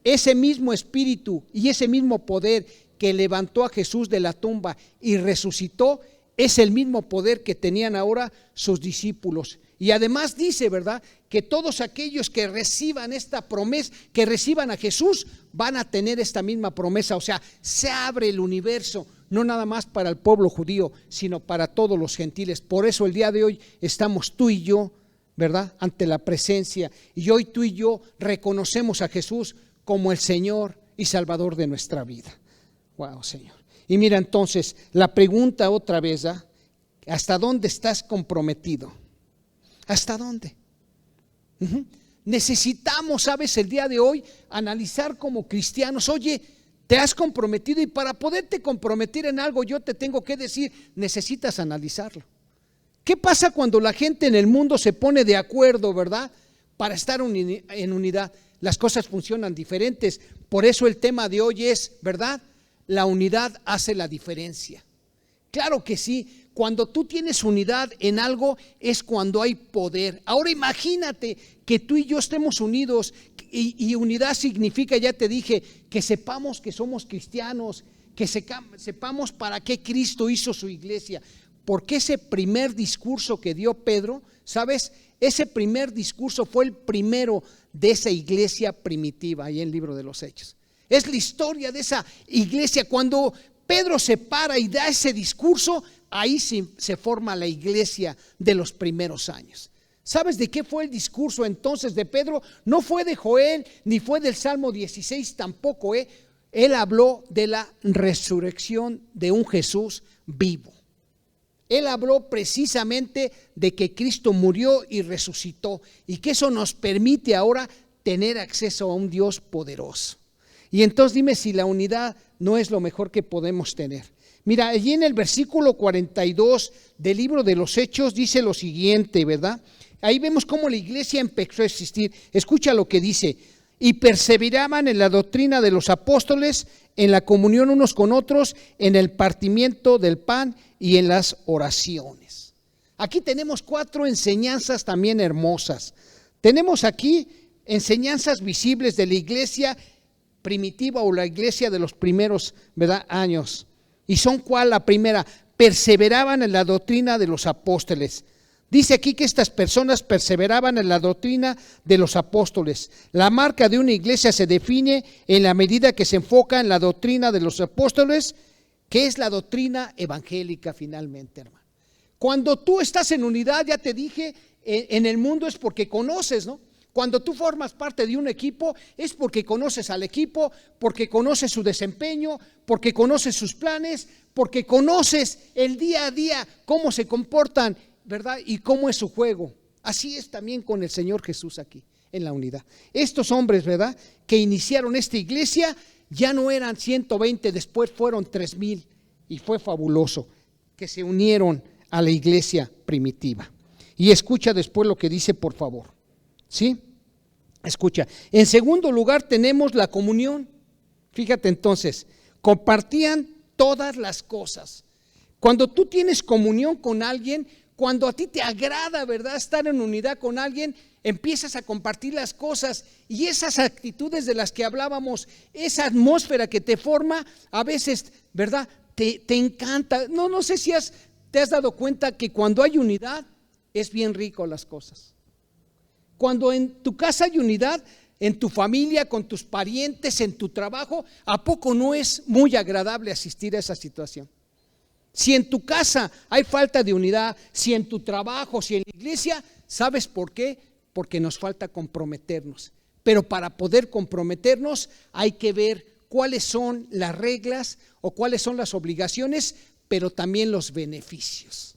ese mismo Espíritu y ese mismo poder que levantó a Jesús de la tumba y resucitó, es el mismo poder que tenían ahora sus discípulos. Y además dice, ¿verdad?, que todos aquellos que reciban esta promesa, que reciban a Jesús, van a tener esta misma promesa. O sea, se abre el universo, no nada más para el pueblo judío, sino para todos los gentiles. Por eso el día de hoy estamos tú y yo, ¿verdad?, ante la presencia. Y hoy tú y yo reconocemos a Jesús como el Señor y Salvador de nuestra vida. Wow, Señor. Y mira entonces, la pregunta otra vez, ¿ah? ¿Hasta dónde estás comprometido? ¿Hasta dónde? Necesitamos, ¿sabes?, el día de hoy analizar como cristianos. Oye, te has comprometido, y para poderte comprometer en algo yo te tengo que decir, necesitas analizarlo. ¿Qué pasa cuando la gente en el mundo se pone de acuerdo, verdad, para estar en unidad? Las cosas funcionan diferentes. Por eso el tema de hoy es, ¿verdad?, la unidad hace la diferencia. Claro que sí. Cuando tú tienes unidad en algo es cuando hay poder. Ahora imagínate que tú y yo estemos unidos, y unidad significa, ya te dije, que sepamos que somos cristianos, que sepamos para qué Cristo hizo su iglesia. Porque ese primer discurso que dio Pedro, ¿sabes? Ese primer discurso fue el primero de esa iglesia primitiva, ahí en el libro de los Hechos. Es la historia de esa iglesia. Cuando Pedro se para y da ese discurso, ahí se forma la iglesia de los primeros años. ¿Sabes de qué fue el discurso entonces de Pedro? No fue de Joel, ni fue del Salmo 16 tampoco. Él habló de la resurrección de un Jesús vivo. Él habló precisamente de que Cristo murió y resucitó, y que eso nos permite ahora tener acceso a un Dios poderoso. Y entonces dime si la unidad no es lo mejor que podemos tener. Mira, allí en el versículo 42 del libro de los Hechos dice lo siguiente, ¿verdad? Ahí vemos cómo la iglesia empezó a existir. Escucha lo que dice: y perseveraban en la doctrina de los apóstoles, en la comunión unos con otros, en el partimiento del pan y en las oraciones. Aquí tenemos 4 enseñanzas también hermosas. Tenemos aquí enseñanzas visibles de la iglesia primitiva o la iglesia de los primeros, ¿verdad?, años. ¿Y son cuál? La primera: perseveraban en la doctrina de los apóstoles. Dice aquí que estas personas perseveraban en la doctrina de los apóstoles. La marca de una iglesia se define en la medida que se enfoca en la doctrina de los apóstoles, que es la doctrina evangélica finalmente, hermano. Cuando tú estás en unidad, ya te dije, en el mundo es porque conoces, ¿no? Cuando tú formas parte de un equipo es porque conoces al equipo, porque conoces su desempeño, porque conoces sus planes, porque conoces el día a día cómo se comportan, ¿verdad? Y cómo es su juego. Así es también con el Señor Jesús aquí en la unidad. Estos hombres, ¿verdad?, que iniciaron esta iglesia ya no eran 120, después fueron 3,000 y fue fabuloso que se unieron a la iglesia primitiva. Y escucha después lo que dice, por favor. ¿Sí? Escucha. En segundo lugar tenemos la comunión. Fíjate entonces, compartían todas las cosas. Cuando tú tienes comunión con alguien, cuando a ti te agrada, ¿verdad?, estar en unidad con alguien, empiezas a compartir las cosas y esas actitudes de las que hablábamos, esa atmósfera que te forma, a veces, ¿verdad?, te encanta. No sé si te has dado cuenta que cuando hay unidad es bien rico las cosas. Cuando en tu casa hay unidad, en tu familia, con tus parientes, en tu trabajo, ¿a poco no es muy agradable asistir a esa situación? Si en tu casa hay falta de unidad, si en tu trabajo, si en la iglesia, ¿sabes por qué? Porque nos falta comprometernos. Pero para poder comprometernos hay que ver cuáles son las reglas o cuáles son las obligaciones, pero también los beneficios.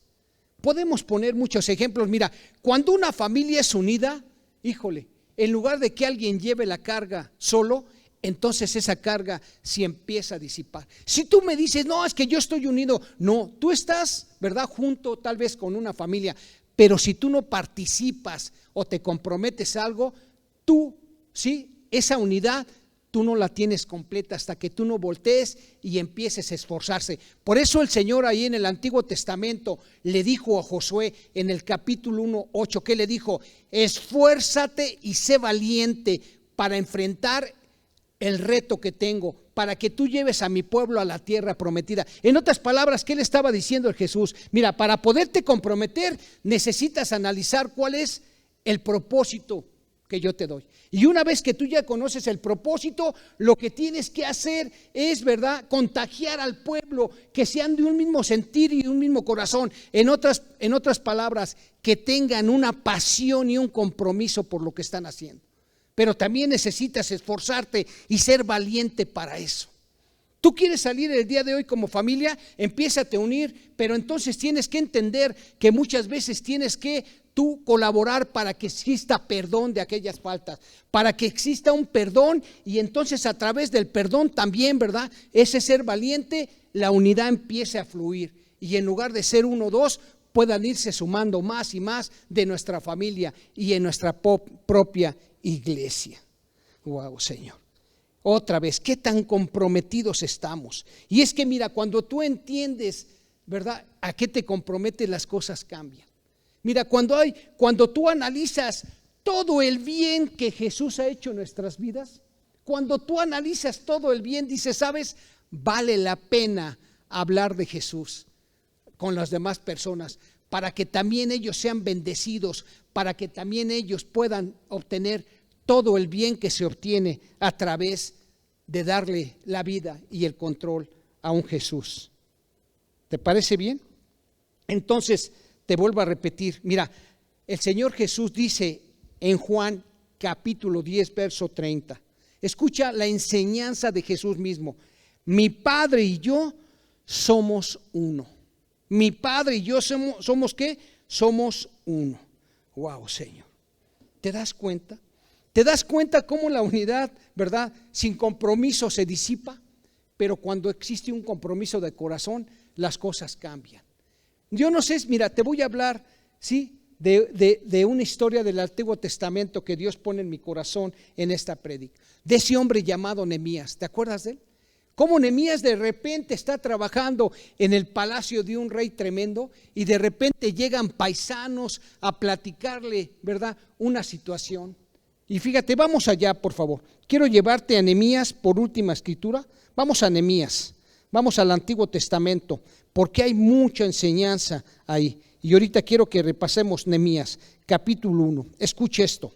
Podemos poner muchos ejemplos. Mira, cuando una familia es unida, híjole, en lugar de que alguien lleve la carga solo, entonces esa carga se empieza a disipar. Si tú me dices, no, es que yo estoy unido, no, tú estás, ¿verdad?, junto tal vez con una familia, pero si tú no participas o te comprometes a algo, tú, sí, esa unidad tú no la tienes completa hasta que tú no voltees y empieces a esforzarse. Por eso el Señor ahí en el Antiguo Testamento le dijo a Josué en el capítulo 1:8, ¿qué le dijo? Esfuérzate y sé valiente para enfrentar el reto que tengo, para que tú lleves a mi pueblo a la tierra prometida. En otras palabras, ¿qué le estaba diciendo el Jesús? Mira, para poderte comprometer necesitas analizar cuál es el propósito que yo te doy. Y una vez que tú ya conoces el propósito, lo que tienes que hacer es, ¿verdad?, contagiar al pueblo, que sean de un mismo sentir y de un mismo corazón. En otras palabras, que tengan una pasión y un compromiso por lo que están haciendo. Pero también necesitas esforzarte y ser valiente para eso. Tú quieres salir el día de hoy como familia, empiézate a unir, pero entonces tienes que entender que muchas veces tienes que tú colaborar para que exista perdón de aquellas faltas, para que exista un perdón y entonces a través del perdón también, ¿verdad?, ese ser valiente, la unidad empiece a fluir y en lugar de ser 1 o 2, puedan irse sumando más y más de nuestra familia y en nuestra propia iglesia. Wow, Señor. Otra vez, qué tan comprometidos estamos. Y es que mira, cuando tú entiendes, ¿verdad?, a qué te comprometes, las cosas cambian. Mira, cuando tú analizas todo el bien que Jesús ha hecho en nuestras vidas, cuando tú analizas todo el bien, dices, ¿sabes? Vale la pena hablar de Jesús con las demás personas, para que también ellos sean bendecidos, para que también ellos puedan obtener todo el bien que se obtiene a través de darle la vida y el control a un Jesús. ¿Te parece bien? Entonces, te vuelvo a repetir, mira, el Señor Jesús dice en Juan capítulo 10, verso 30, escucha la enseñanza de Jesús mismo: mi Padre y yo somos uno. Mi Padre y yo somos ¿qué? Somos uno. Wow, Señor. ¿Te das cuenta? ¿Te das cuenta cómo la unidad, verdad, sin compromiso se disipa? Pero cuando existe un compromiso de corazón, las cosas cambian. Yo no sé, mira, te voy a hablar, ¿sí?, de una historia del Antiguo Testamento que Dios pone en mi corazón en esta prédica, de ese hombre llamado Nehemías. ¿Te acuerdas de él? Cómo Nehemías de repente está trabajando en el palacio de un rey tremendo y de repente llegan paisanos a platicarle, ¿verdad?, una situación. Y fíjate, vamos allá, por favor. Quiero llevarte a Nehemías por última escritura. Vamos a Nehemías, vamos al Antiguo Testamento, porque hay mucha enseñanza ahí. Y ahorita quiero que repasemos Nehemías, capítulo 1. Escuche esto.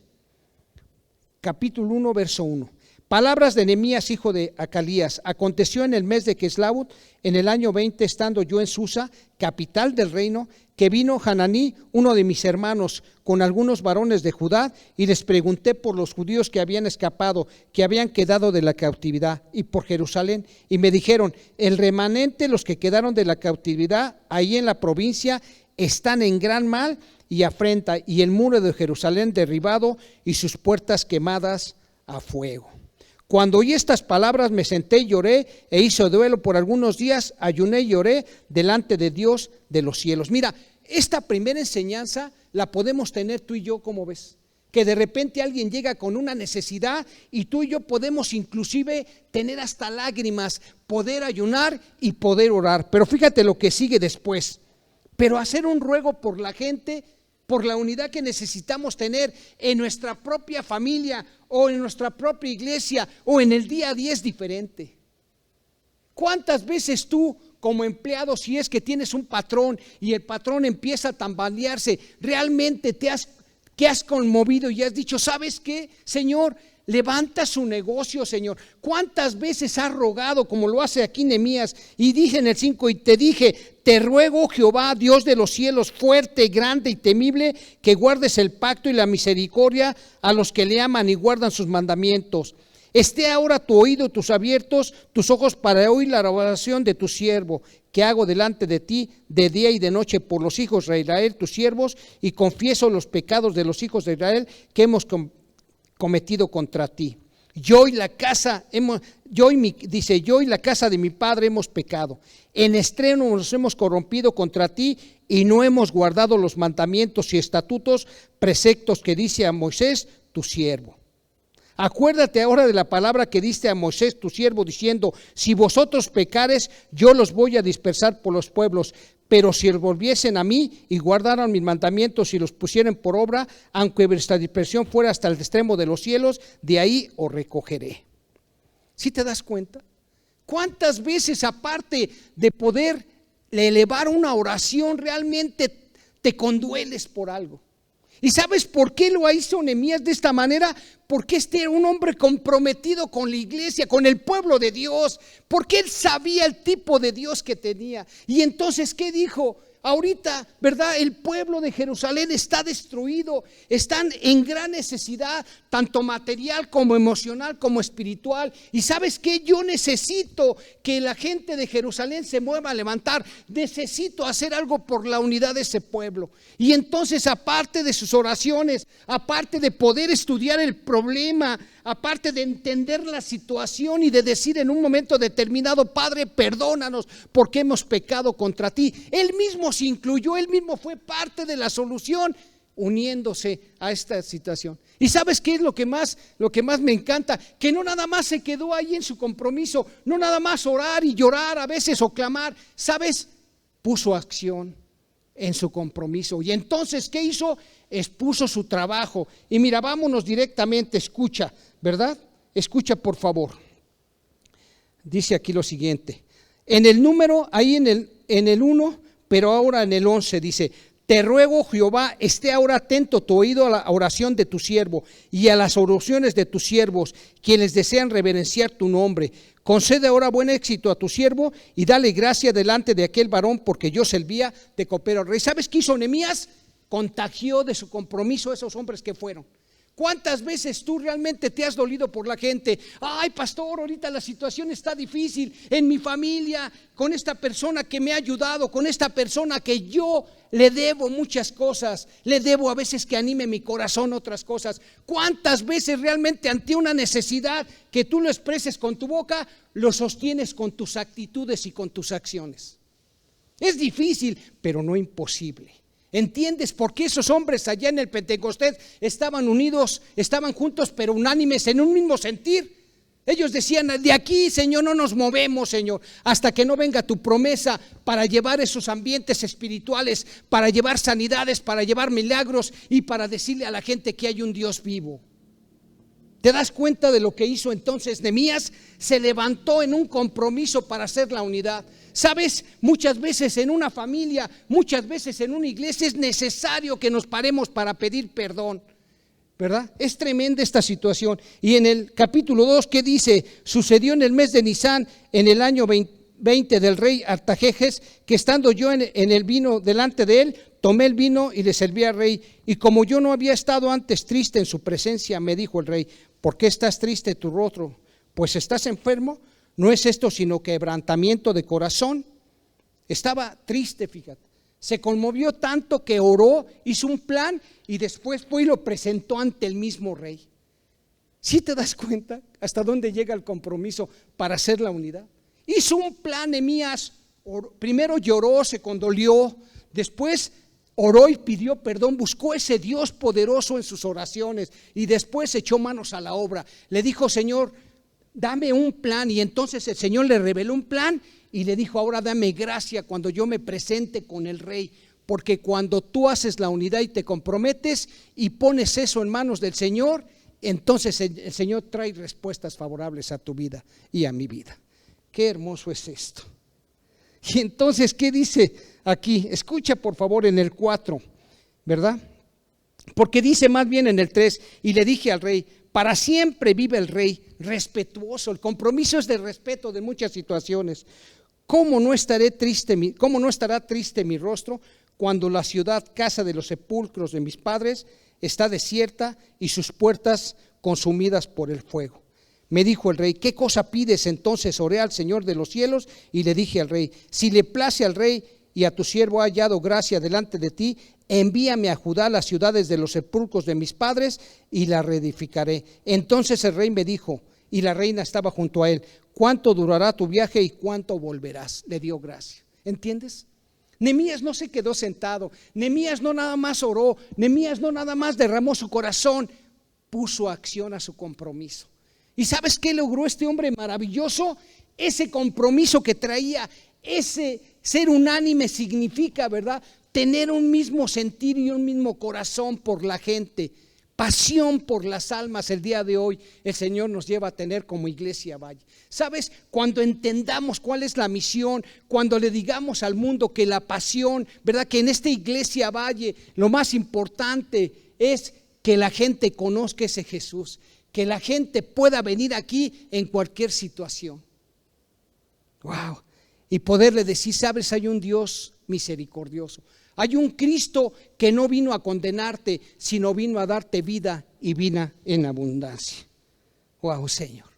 Capítulo 1, verso 1. Palabras de Nehemías, hijo de Acalías. Aconteció en el mes de Kislev, en el año 20, estando yo en Susa, capital del reino, que vino Hananí, uno de mis hermanos, con algunos varones de Judá, y les pregunté por los judíos que habían escapado, que habían quedado de la cautividad, y por Jerusalén. Y me dijeron, el remanente, los que quedaron de la cautividad, ahí en la provincia, están en gran mal y afrenta, y el muro de Jerusalén derribado, y sus puertas quemadas a fuego. Cuando oí estas palabras me senté y lloré e hice duelo por algunos días, ayuné y lloré delante de Dios de los cielos. Mira, esta primera enseñanza la podemos tener tú y yo, ¿cómo ves? Que de repente alguien llega con una necesidad y tú y yo podemos inclusive tener hasta lágrimas, poder ayunar y poder orar. Pero fíjate lo que sigue después. Pero hacer un ruego por la gente, por la unidad que necesitamos tener en nuestra propia familia o en nuestra propia iglesia o en el día a día es diferente. ¿Cuántas veces tú como empleado, si es que tienes un patrón y el patrón empieza a tambalearse, realmente te has conmovido y has dicho, ¿sabes qué, Señor? Levanta su negocio, Señor. ¿Cuántas veces has rogado como lo hace aquí Nehemías? Y dije en el 5, y te dije, te ruego, Jehová, Dios de los cielos, fuerte, grande y temible, que guardes el pacto y la misericordia a los que le aman y guardan sus mandamientos. Esté ahora tu oído, tus abiertos, tus ojos para oír la oración de tu siervo, que hago delante de ti de día y de noche por los hijos de Israel, tus siervos, y confieso los pecados de los hijos de Israel que hemos cometido contra ti. Yo y la casa de mi padre hemos pecado. En extremo nos hemos corrompido contra ti y no hemos guardado los mandamientos y estatutos, preceptos que dice a Moisés, tu siervo. Acuérdate ahora de la palabra que diste a Moisés, tu siervo, diciendo, si vosotros pecares, yo los voy a dispersar por los pueblos. Pero si volviesen a mí y guardaran mis mandamientos y los pusieran por obra, aunque vuestra dispersión fuera hasta el extremo de los cielos, de ahí os recogeré. ¿Sí te das cuenta? ¿Cuántas veces, aparte de poder elevar una oración, realmente te condueles por algo? ¿Y sabes por qué lo hizo Nehemías de esta manera? Porque este era un hombre comprometido con la iglesia, con el pueblo de Dios, porque él sabía el tipo de Dios que tenía. Y entonces, ¿qué dijo? Ahorita, ¿verdad? El pueblo de Jerusalén está destruido, están en gran necesidad, tanto material como emocional como espiritual. Y ¿sabes qué? Yo necesito que la gente de Jerusalén se mueva a levantar, necesito hacer algo por la unidad de ese pueblo. Y entonces, aparte de sus oraciones, aparte de poder estudiar el problema, aparte de entender la situación y de decir en un momento determinado, Padre, perdónanos porque hemos pecado contra ti, él mismo se incluyó, él mismo fue parte de la solución, uniéndose a esta situación. ¿Y sabes qué es lo que más me encanta? Que no nada más se quedó ahí en su compromiso, no nada más orar y llorar a veces o clamar, ¿sabes? Puso acción en su compromiso. Y entonces, ¿qué hizo? Expuso su trabajo. Y mira, vámonos directamente, escucha, ¿verdad? Escucha por favor. Dice aquí lo siguiente. En el número, ahí en el 1, pero ahora en el 11 dice, te ruego, Jehová, esté ahora atento tu oído a la oración de tu siervo y a las oraciones de tus siervos, quienes desean reverenciar tu nombre. Concede ahora buen éxito a tu siervo y dale gracia delante de aquel varón, porque yo servía de copero al rey. ¿Sabes qué hizo Nehemías? Contagió de su compromiso a esos hombres que fueron. ¿Cuántas veces tú realmente te has dolido por la gente? Ay, pastor, ahorita la situación está difícil en mi familia, con esta persona que me ha ayudado, con esta persona que yo le debo muchas cosas, le debo a veces que anime mi corazón otras cosas. ¿Cuántas veces realmente ante una necesidad que tú lo expreses con tu boca, lo sostienes con tus actitudes y con tus acciones? Es difícil, pero no imposible. ¿Entiendes por qué esos hombres allá en el Pentecostés estaban unidos, estaban juntos, pero unánimes en un mismo sentir? Ellos decían: de aquí, Señor, no nos movemos, Señor, hasta que no venga tu promesa para llevar esos ambientes espirituales, para llevar sanidades, para llevar milagros y para decirle a la gente que hay un Dios vivo. ¿Te das cuenta de lo que hizo entonces Nehemías? Se levantó en un compromiso para hacer la unidad. Sabes, muchas veces en una familia, muchas veces en una iglesia es necesario que nos paremos para pedir perdón, ¿verdad? Es tremenda esta situación. Y en el capítulo 2, ¿qué dice? Sucedió en el mes de Nisán, en el año 20 del rey Artajerjes, que estando yo en el vino delante de él, tomé el vino y le serví al rey. Y como yo no había estado antes triste en su presencia, me dijo el rey: ¿por qué estás triste tu rostro? Pues estás enfermo. No es esto sino quebrantamiento de corazón. Estaba triste, fíjate. Se conmovió tanto que oró, hizo un plan y después fue y lo presentó ante el mismo rey. ¿Sí te das cuenta hasta dónde llega el compromiso para hacer la unidad? Hizo un plan Nehemías. Primero lloró, se condolió, después oró y pidió perdón, buscó ese Dios poderoso en sus oraciones y después echó manos a la obra. Le dijo: Señor, dame un plan. Y entonces el Señor le reveló un plan y le dijo: ahora dame gracia cuando yo me presente con el rey, porque cuando tú haces la unidad y te comprometes y pones eso en manos del Señor, entonces el Señor trae respuestas favorables a tu vida y a mi vida. Qué hermoso es esto. Y entonces, ¿qué dice aquí? Escucha por favor en el 4, ¿verdad? Porque dice más bien en el 3: y le dije al rey: para siempre vive el rey. Respetuoso, el compromiso es de respeto de muchas situaciones. ¿Cómo no estará triste mi rostro cuando la ciudad, casa de los sepulcros de mis padres, está desierta y sus puertas consumidas por el fuego? Me dijo el rey: ¿qué cosa pides? Entonces oré al Señor de los cielos y le dije al rey: si le place al rey y a tu siervo ha hallado gracia delante de ti, envíame a Judá, las ciudades de los sepulcros de mis padres, y la reedificaré. Entonces el rey me dijo, y la reina estaba junto a él: ¿cuánto durará tu viaje y cuánto volverás? Le dio gracia. ¿Entiendes? Nehemías no se quedó sentado, Nehemías no nada más oró, Nehemías no nada más derramó su corazón, puso acción a su compromiso. ¿Y sabes qué logró este hombre maravilloso? Ese compromiso que traía, ese ser unánime significa, ¿verdad?, tener un mismo sentir y un mismo corazón por la gente, pasión por las almas. El día de hoy el Señor nos lleva a tener como Iglesia Valle. ¿Sabes? Cuando entendamos cuál es la misión, cuando le digamos al mundo que la pasión, ¿verdad?, que en esta Iglesia Valle lo más importante es que la gente conozca ese Jesús, que la gente pueda venir aquí en cualquier situación. Wow. Y poderle decir: sabes, hay un Dios misericordioso, hay un Cristo que no vino a condenarte, sino vino a darte vida y vida en abundancia. Wow, Señor.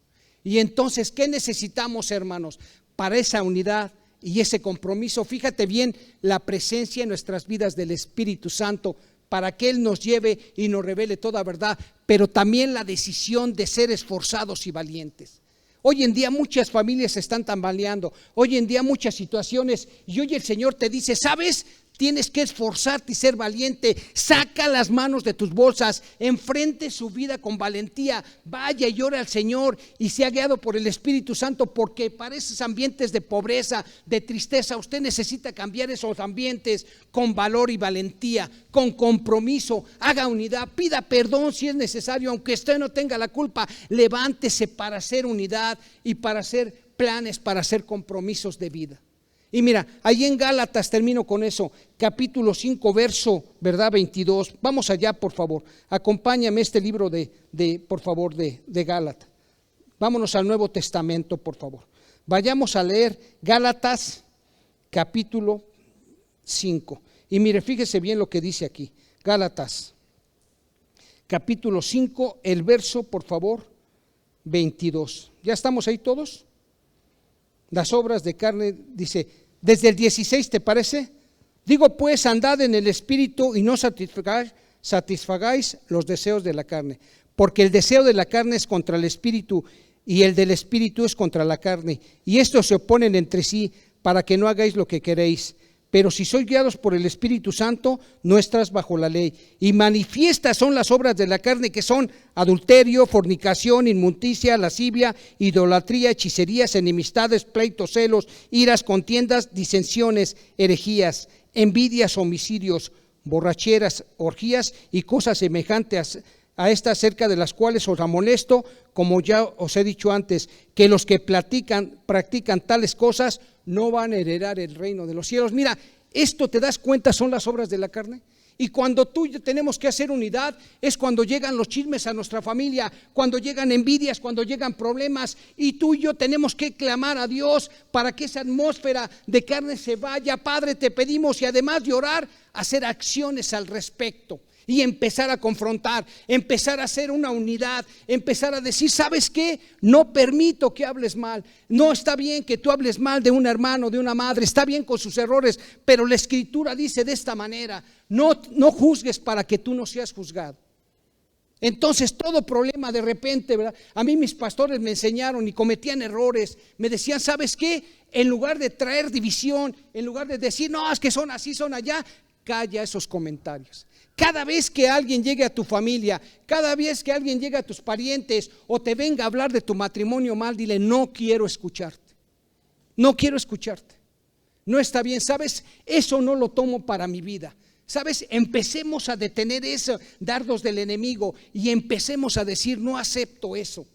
Y entonces, ¿qué necesitamos, hermanos, para esa unidad y ese compromiso? Fíjate bien, la presencia en nuestras vidas del Espíritu Santo, para que Él nos lleve y nos revele toda verdad, pero también la decisión de ser esforzados y valientes. Hoy en día muchas familias se están tambaleando, hoy en día muchas situaciones, y hoy el Señor te dice: ¿sabes? Tienes que esforzarte y ser valiente. Saca las manos de tus bolsas, enfrente su vida con valentía, vaya y ore al Señor y sea guiado por el Espíritu Santo, porque para esos ambientes de pobreza, de tristeza, usted necesita cambiar esos ambientes con valor y valentía, con compromiso. Haga unidad, pida perdón si es necesario, aunque usted no tenga la culpa. Levántese para hacer unidad y para hacer planes, para hacer compromisos de vida. Y mira, ahí en Gálatas, termino con eso, capítulo 5, verso, ¿verdad?, 22. Vamos allá, por favor. Acompáñame este libro por favor, de Gálatas. Vámonos al Nuevo Testamento, por favor. Vayamos a leer Gálatas, capítulo 5. Y mire, fíjese bien lo que dice aquí. Gálatas, capítulo 5, el verso, por favor, 22. ¿Ya estamos ahí todos? Las obras de carne, dice, desde el 16, ¿te parece? Digo pues, andad en el Espíritu y no satisfagáis los deseos de la carne, porque el deseo de la carne es contra el Espíritu y el del Espíritu es contra la carne, y estos se oponen entre sí para que no hagáis lo que queréis. Pero si sois guiados por el Espíritu Santo, no estás bajo la ley. Y manifiestas son las obras de la carne, que son adulterio, fornicación, inmundicia, lascivia, idolatría, hechicerías, enemistades, pleitos, celos, iras, contiendas, disensiones, herejías, envidias, homicidios, borracheras, orgías y cosas semejantes a estas, acerca de las cuales os amonesto, como ya os he dicho antes, que los que practican tales cosas no van a heredar el reino de los cielos. Mira, esto, te das cuenta, son las obras de la carne. Y cuando tú y yo tenemos que hacer unidad, es cuando llegan los chismes a nuestra familia, cuando llegan envidias, cuando llegan problemas, y tú y yo tenemos que clamar a Dios para que esa atmósfera de carne se vaya. Padre, te pedimos, y además de orar, hacer acciones al respecto. Y empezar a confrontar, empezar a hacer una unidad, empezar a decir, ¿sabes qué? No permito que hables mal. No está bien que tú hables mal de un hermano, de una madre, está bien con sus errores, pero la Escritura dice de esta manera, no juzgues para que tú no seas juzgado. Entonces todo problema de repente, ¿verdad? A mí mis pastores me enseñaron y cometían errores, me decían, ¿sabes qué? En lugar de traer división, en lugar de decir, no, es que son así, son allá, calla esos comentarios. Cada vez que alguien llegue a tu familia, cada vez que alguien llegue a tus parientes o te venga a hablar de tu matrimonio mal, dile, no quiero escucharte, no quiero escucharte, no está bien, ¿sabes? Eso no lo tomo para mi vida, ¿sabes? Empecemos a detener esos dardos del enemigo y empecemos a decir, no acepto eso,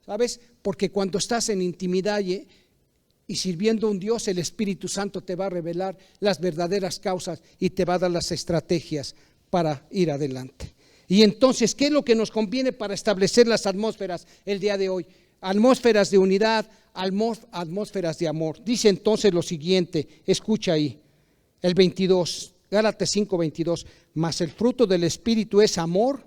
¿sabes? Porque cuando estás en intimidad y sirviendo a un Dios, el Espíritu Santo te va a revelar las verdaderas causas y te va a dar las estrategias para ir adelante. Y entonces, ¿qué es lo que nos conviene para establecer las atmósferas el día de hoy? Atmósferas de unidad, atmósferas de amor. Dice entonces lo siguiente, escucha ahí, el 22, Gálatas 5:22, mas el fruto del Espíritu es amor,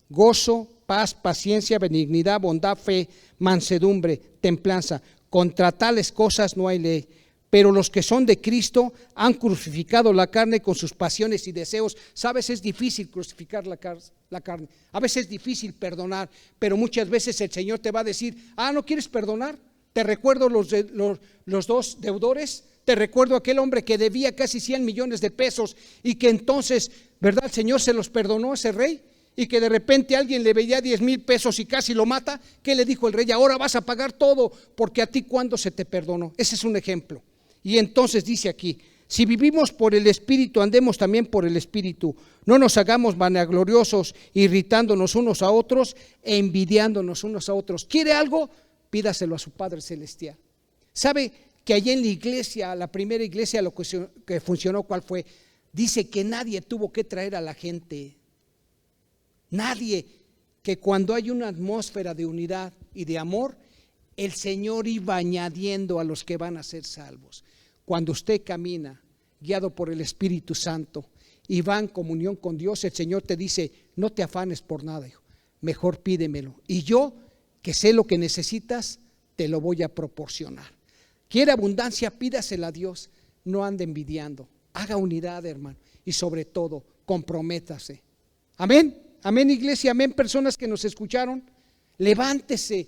gozo, paz, paciencia, benignidad, bondad, fe, mansedumbre, templanza. Contra tales cosas no hay ley. Pero los que son de Cristo han crucificado la carne con sus pasiones y deseos. Sabes, es difícil crucificar la carne. A veces es difícil perdonar, pero muchas veces el Señor te va a decir, ¿no quieres perdonar? Te recuerdo los dos deudores. Te recuerdo aquel hombre que debía casi 100 millones de pesos y que entonces, ¿verdad? El Señor se los perdonó a ese rey. Y que de repente alguien le veía 10,000 pesos y casi lo mata. ¿Qué le dijo el rey? Ahora vas a pagar todo, porque a ti ¿cuándo se te perdonó? Ese es un ejemplo. Y entonces dice aquí, si vivimos por el Espíritu, andemos también por el Espíritu. No nos hagamos vanagloriosos, irritándonos unos a otros e envidiándonos unos a otros. ¿Quiere algo? Pídaselo a su Padre Celestial. ¿Sabe que allí en la iglesia, la primera iglesia, lo que funcionó, ¿cuál fue? Dice que nadie tuvo que traer a la gente. Nadie, que cuando hay una atmósfera de unidad y de amor, el Señor iba añadiendo a los que van a ser salvos. Cuando usted camina guiado por el Espíritu Santo y va en comunión con Dios, el Señor te dice, no te afanes por nada, hijo, mejor pídemelo. Y yo, que sé lo que necesitas, te lo voy a proporcionar. Quiere abundancia, pídasela a Dios, no ande envidiando, haga unidad, hermano, y sobre todo, comprométase. Amén, amén, iglesia, amén, personas que nos escucharon, levántese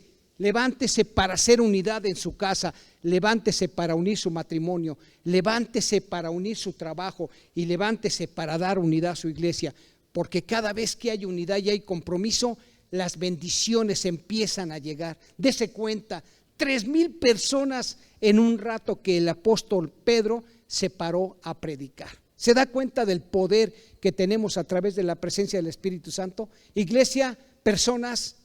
para hacer unidad en su casa, levántese para unir su matrimonio, levántese para unir su trabajo y levántese para dar unidad a su iglesia, porque cada vez que hay unidad y hay compromiso, las bendiciones empiezan a llegar. Dese cuenta, 3,000 personas en un rato que el apóstol Pedro se paró a predicar. ¿Se da cuenta del poder que tenemos a través de la presencia del Espíritu Santo? Iglesia, personas,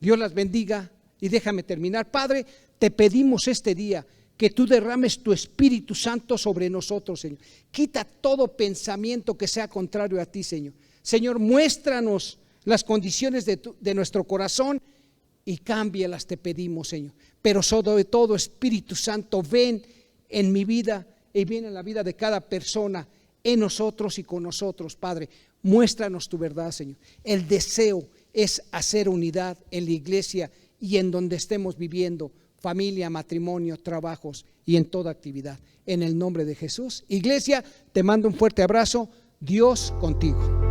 Dios las bendiga. Y déjame terminar, Padre, te pedimos este día que tú derrames tu Espíritu Santo sobre nosotros, Señor. Quita todo pensamiento que sea contrario a ti, Señor. Señor, muéstranos las condiciones de nuestro corazón y cámbialas, te pedimos, Señor. Pero sobre todo, Espíritu Santo, ven en mi vida y ven en la vida de cada persona, en nosotros y con nosotros, Padre. Muéstranos tu verdad, Señor. El deseo es hacer unidad en la iglesia y en donde estemos viviendo, familia, matrimonio, trabajos y en toda actividad. En el nombre de Jesús. Iglesia, te mando un fuerte abrazo. Dios contigo.